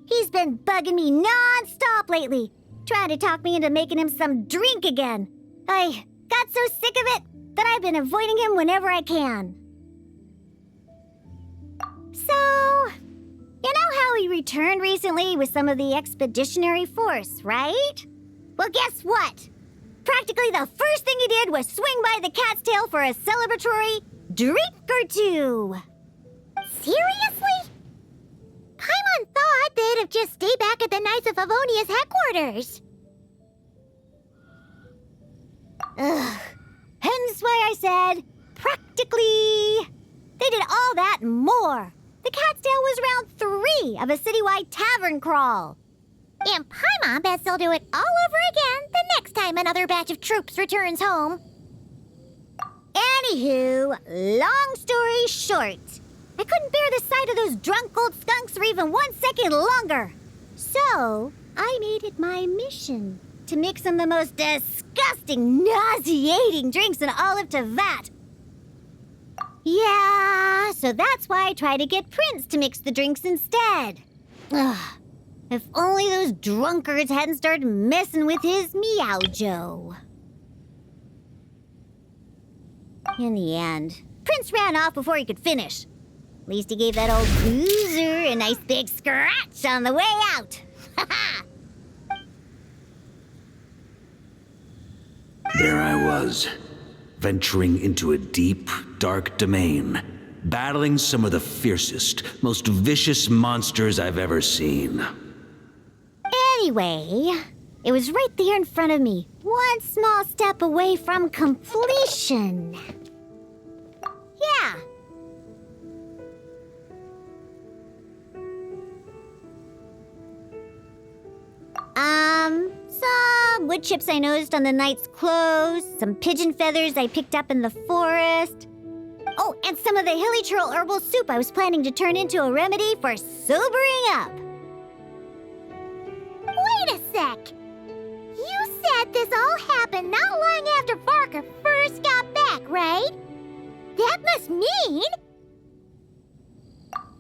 He's been bugging me non-stop lately, trying to talk me into making him some drink again. I got so sick of it that I've been avoiding him whenever I can. So, you know how he returned recently with some of the expeditionary force, right? Well, guess what? Practically the first thing he did was swing by the cat's tail for a celebratory drink or two. Seriously? Paimon thought they'd have just stayed back at the Knights of Favonia's headquarters. Ugh. Hence why I said, practically. They did all that and more. The cat's tail was round 3 of a citywide tavern crawl. And Paimon bets they'll do it all over again the next time another batch of troops returns home. Anywho, long story short, I couldn't bear the sight of those drunk old skunks for even 1 second longer. So, I made it my mission to mix some of the most disgusting, nauseating drinks in all of Teyvat. Yeah, so that's why I try to get Prince to mix the drinks instead. Ugh, if only those drunkards hadn't started messing with his Meow Joe. In the end, Prince ran off before he could finish. At least he gave that old loser a nice big scratch on the way out. There I was, venturing into a deep, dark domain, battling some of the fiercest, most vicious monsters I've ever seen. Anyway, it was right there in front of me, one small step away from completion. Yeah. Some wood chips I noticed on the knight's clothes, some pigeon feathers I picked up in the forest. Oh, and some of the hilly churl herbal soup I was planning to turn into a remedy for sobering up. Wait a sec! You said this all happened not long after Varka first got back, right? That must mean...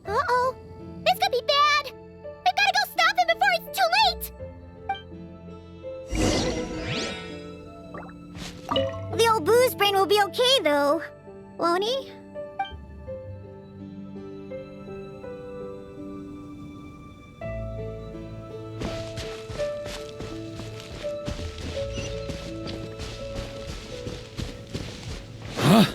Uh-oh. This could be bad. We've gotta go stop him before it's too late! The old booze brain will be okay, though. Won't he? Huh?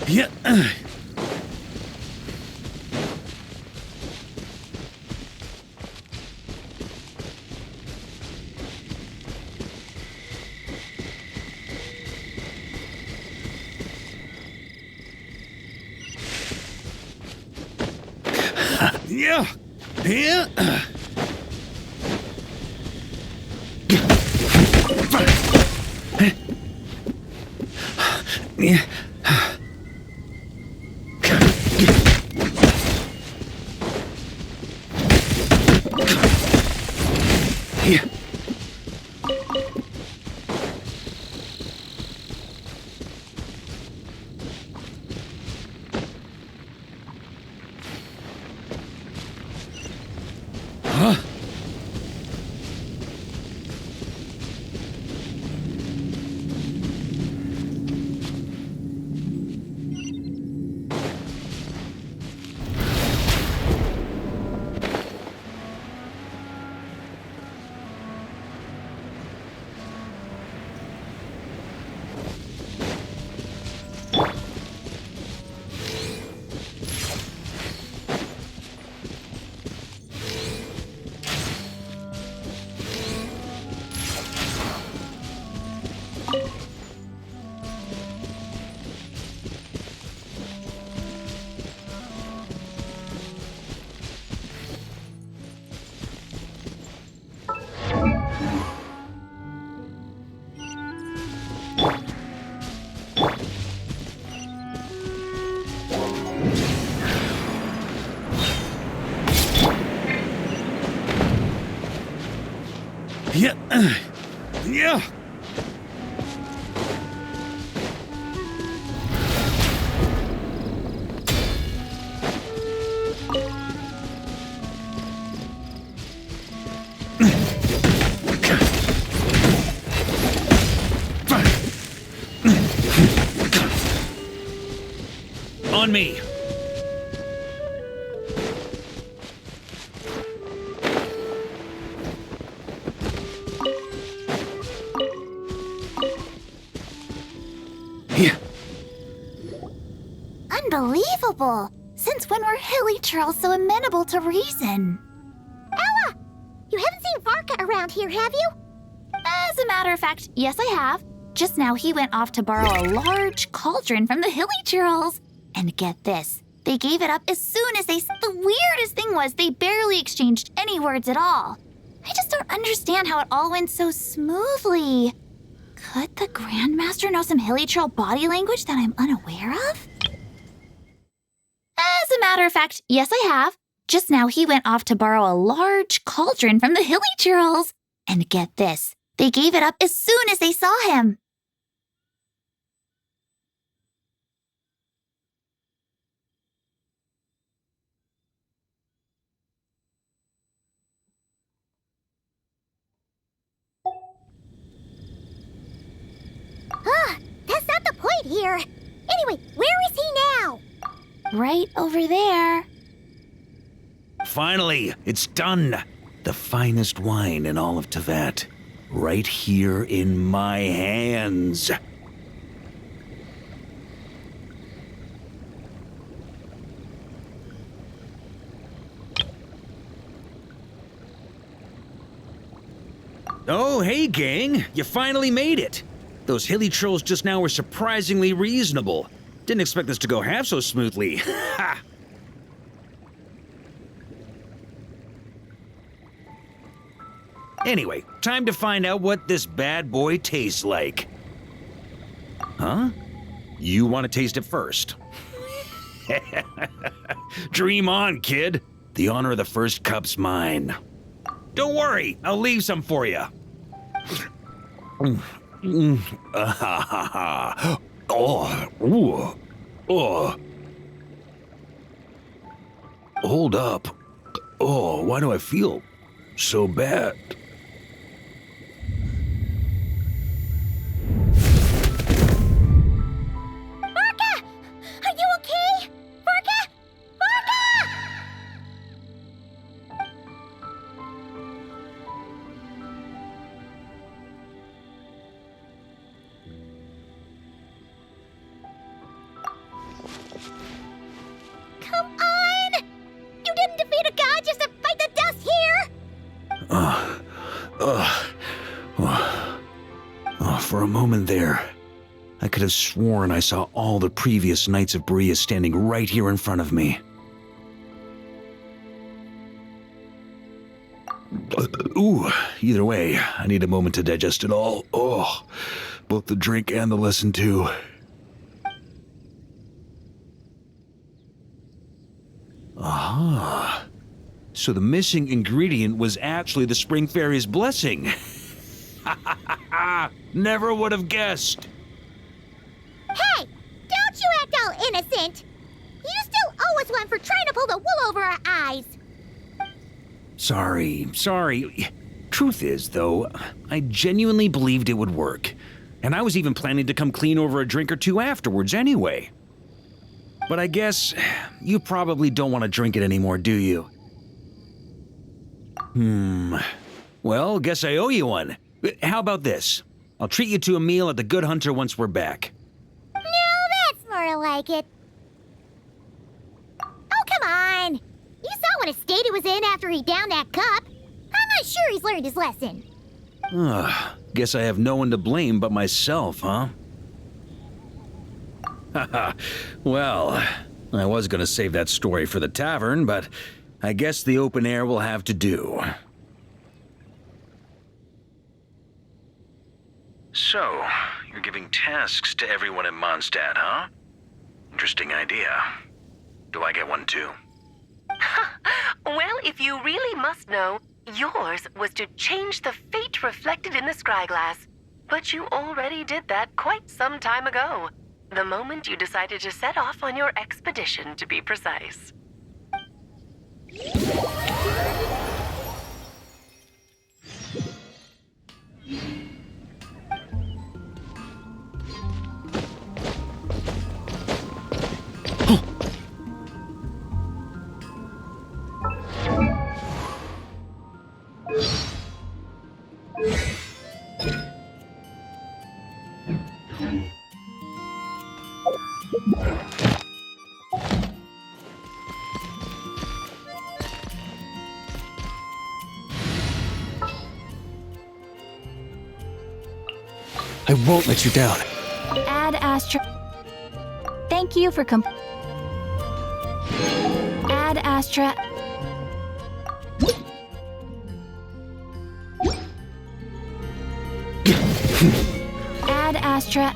Yeah. Yeah. Yeah. Yeah. Yeah. Huh? Yeah. Yeah. On me. Yeah. Unbelievable! Since when were hilly churls so amenable to reason? Ella! You haven't seen Varka around here, have you? As a matter of fact, yes I have. Just now he went off to borrow a large cauldron from the hilly churls. And get this, they gave it up as soon as the weirdest thing was they barely exchanged any words at all. I just don't understand how it all went so smoothly. Could the Grandmaster know some hilly churl body language that I'm unaware of? matter of fact, yes, I have. Just now he went off to borrow a large cauldron from the Hilly Churls. And get this, they gave it up as soon as they saw him. That's not the point here. Anyway, where is he now? Right over there. Finally, it's done. The finest wine in all of Tevat. Right here in my hands. Oh, hey, gang. You finally made it. Those hilly trolls just now were surprisingly reasonable. Didn't expect this to go half so smoothly. Ha! Anyway, time to find out what this bad boy tastes like. Huh? You want to taste it first? Dream on, kid. The honor of the first cup's mine. Don't worry, I'll leave some for you. Hold up. Oh, why do I feel so bad? Varka! Are you okay? Varka! Varka! Come on! You didn't defeat a god just to fight the dust here! For a moment there, I could have sworn I saw all the previous Knights of Berea standing right here in front of me. Ooh, either way, I need a moment to digest it all. Oh, both the drink and the lesson too. Aha. So the missing ingredient was actually the Spring Fairy's blessing. Never would have guessed. Hey! Don't you act all innocent! You still owe us one for trying to pull the wool over our eyes! Sorry. Truth is, though, I genuinely believed it would work. And I was even planning to come clean over a drink or two afterwards anyway. But I guess you probably don't want to drink it anymore, do you? Well, guess I owe you one. How about this? I'll treat you to a meal at the Good Hunter once we're back. No, that's more like it. Oh, come on! You saw what a state he was in after he downed that cup. I'm not sure he's learned his lesson. Guess I have no one to blame but myself, huh? Well, I was gonna save that story for the tavern, but I guess the open air will have to do. So, you're giving tasks to everyone in Mondstadt, huh? Interesting idea. Do I get one too? Well, if you really must know, yours was to change the fate reflected in the scryglass. But you already did that quite some time ago. The moment you decided to set off on your expedition, to be precise. I won't let you down. Ad Astra. Thank you for Ad Astra. Ad Astra.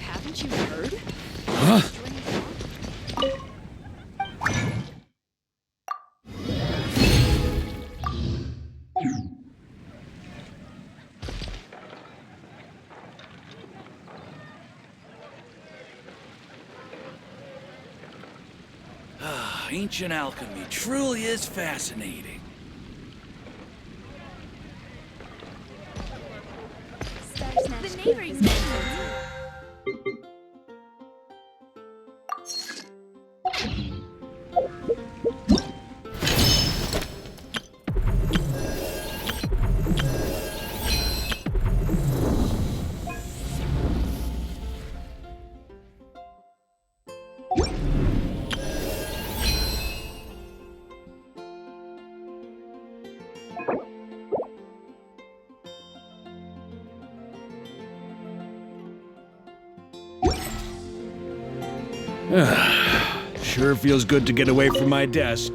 Haven't you heard? Huh? Ancient alchemy truly is fascinating. The neighbors. Sure feels good to get away from my desk.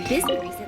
busy recently.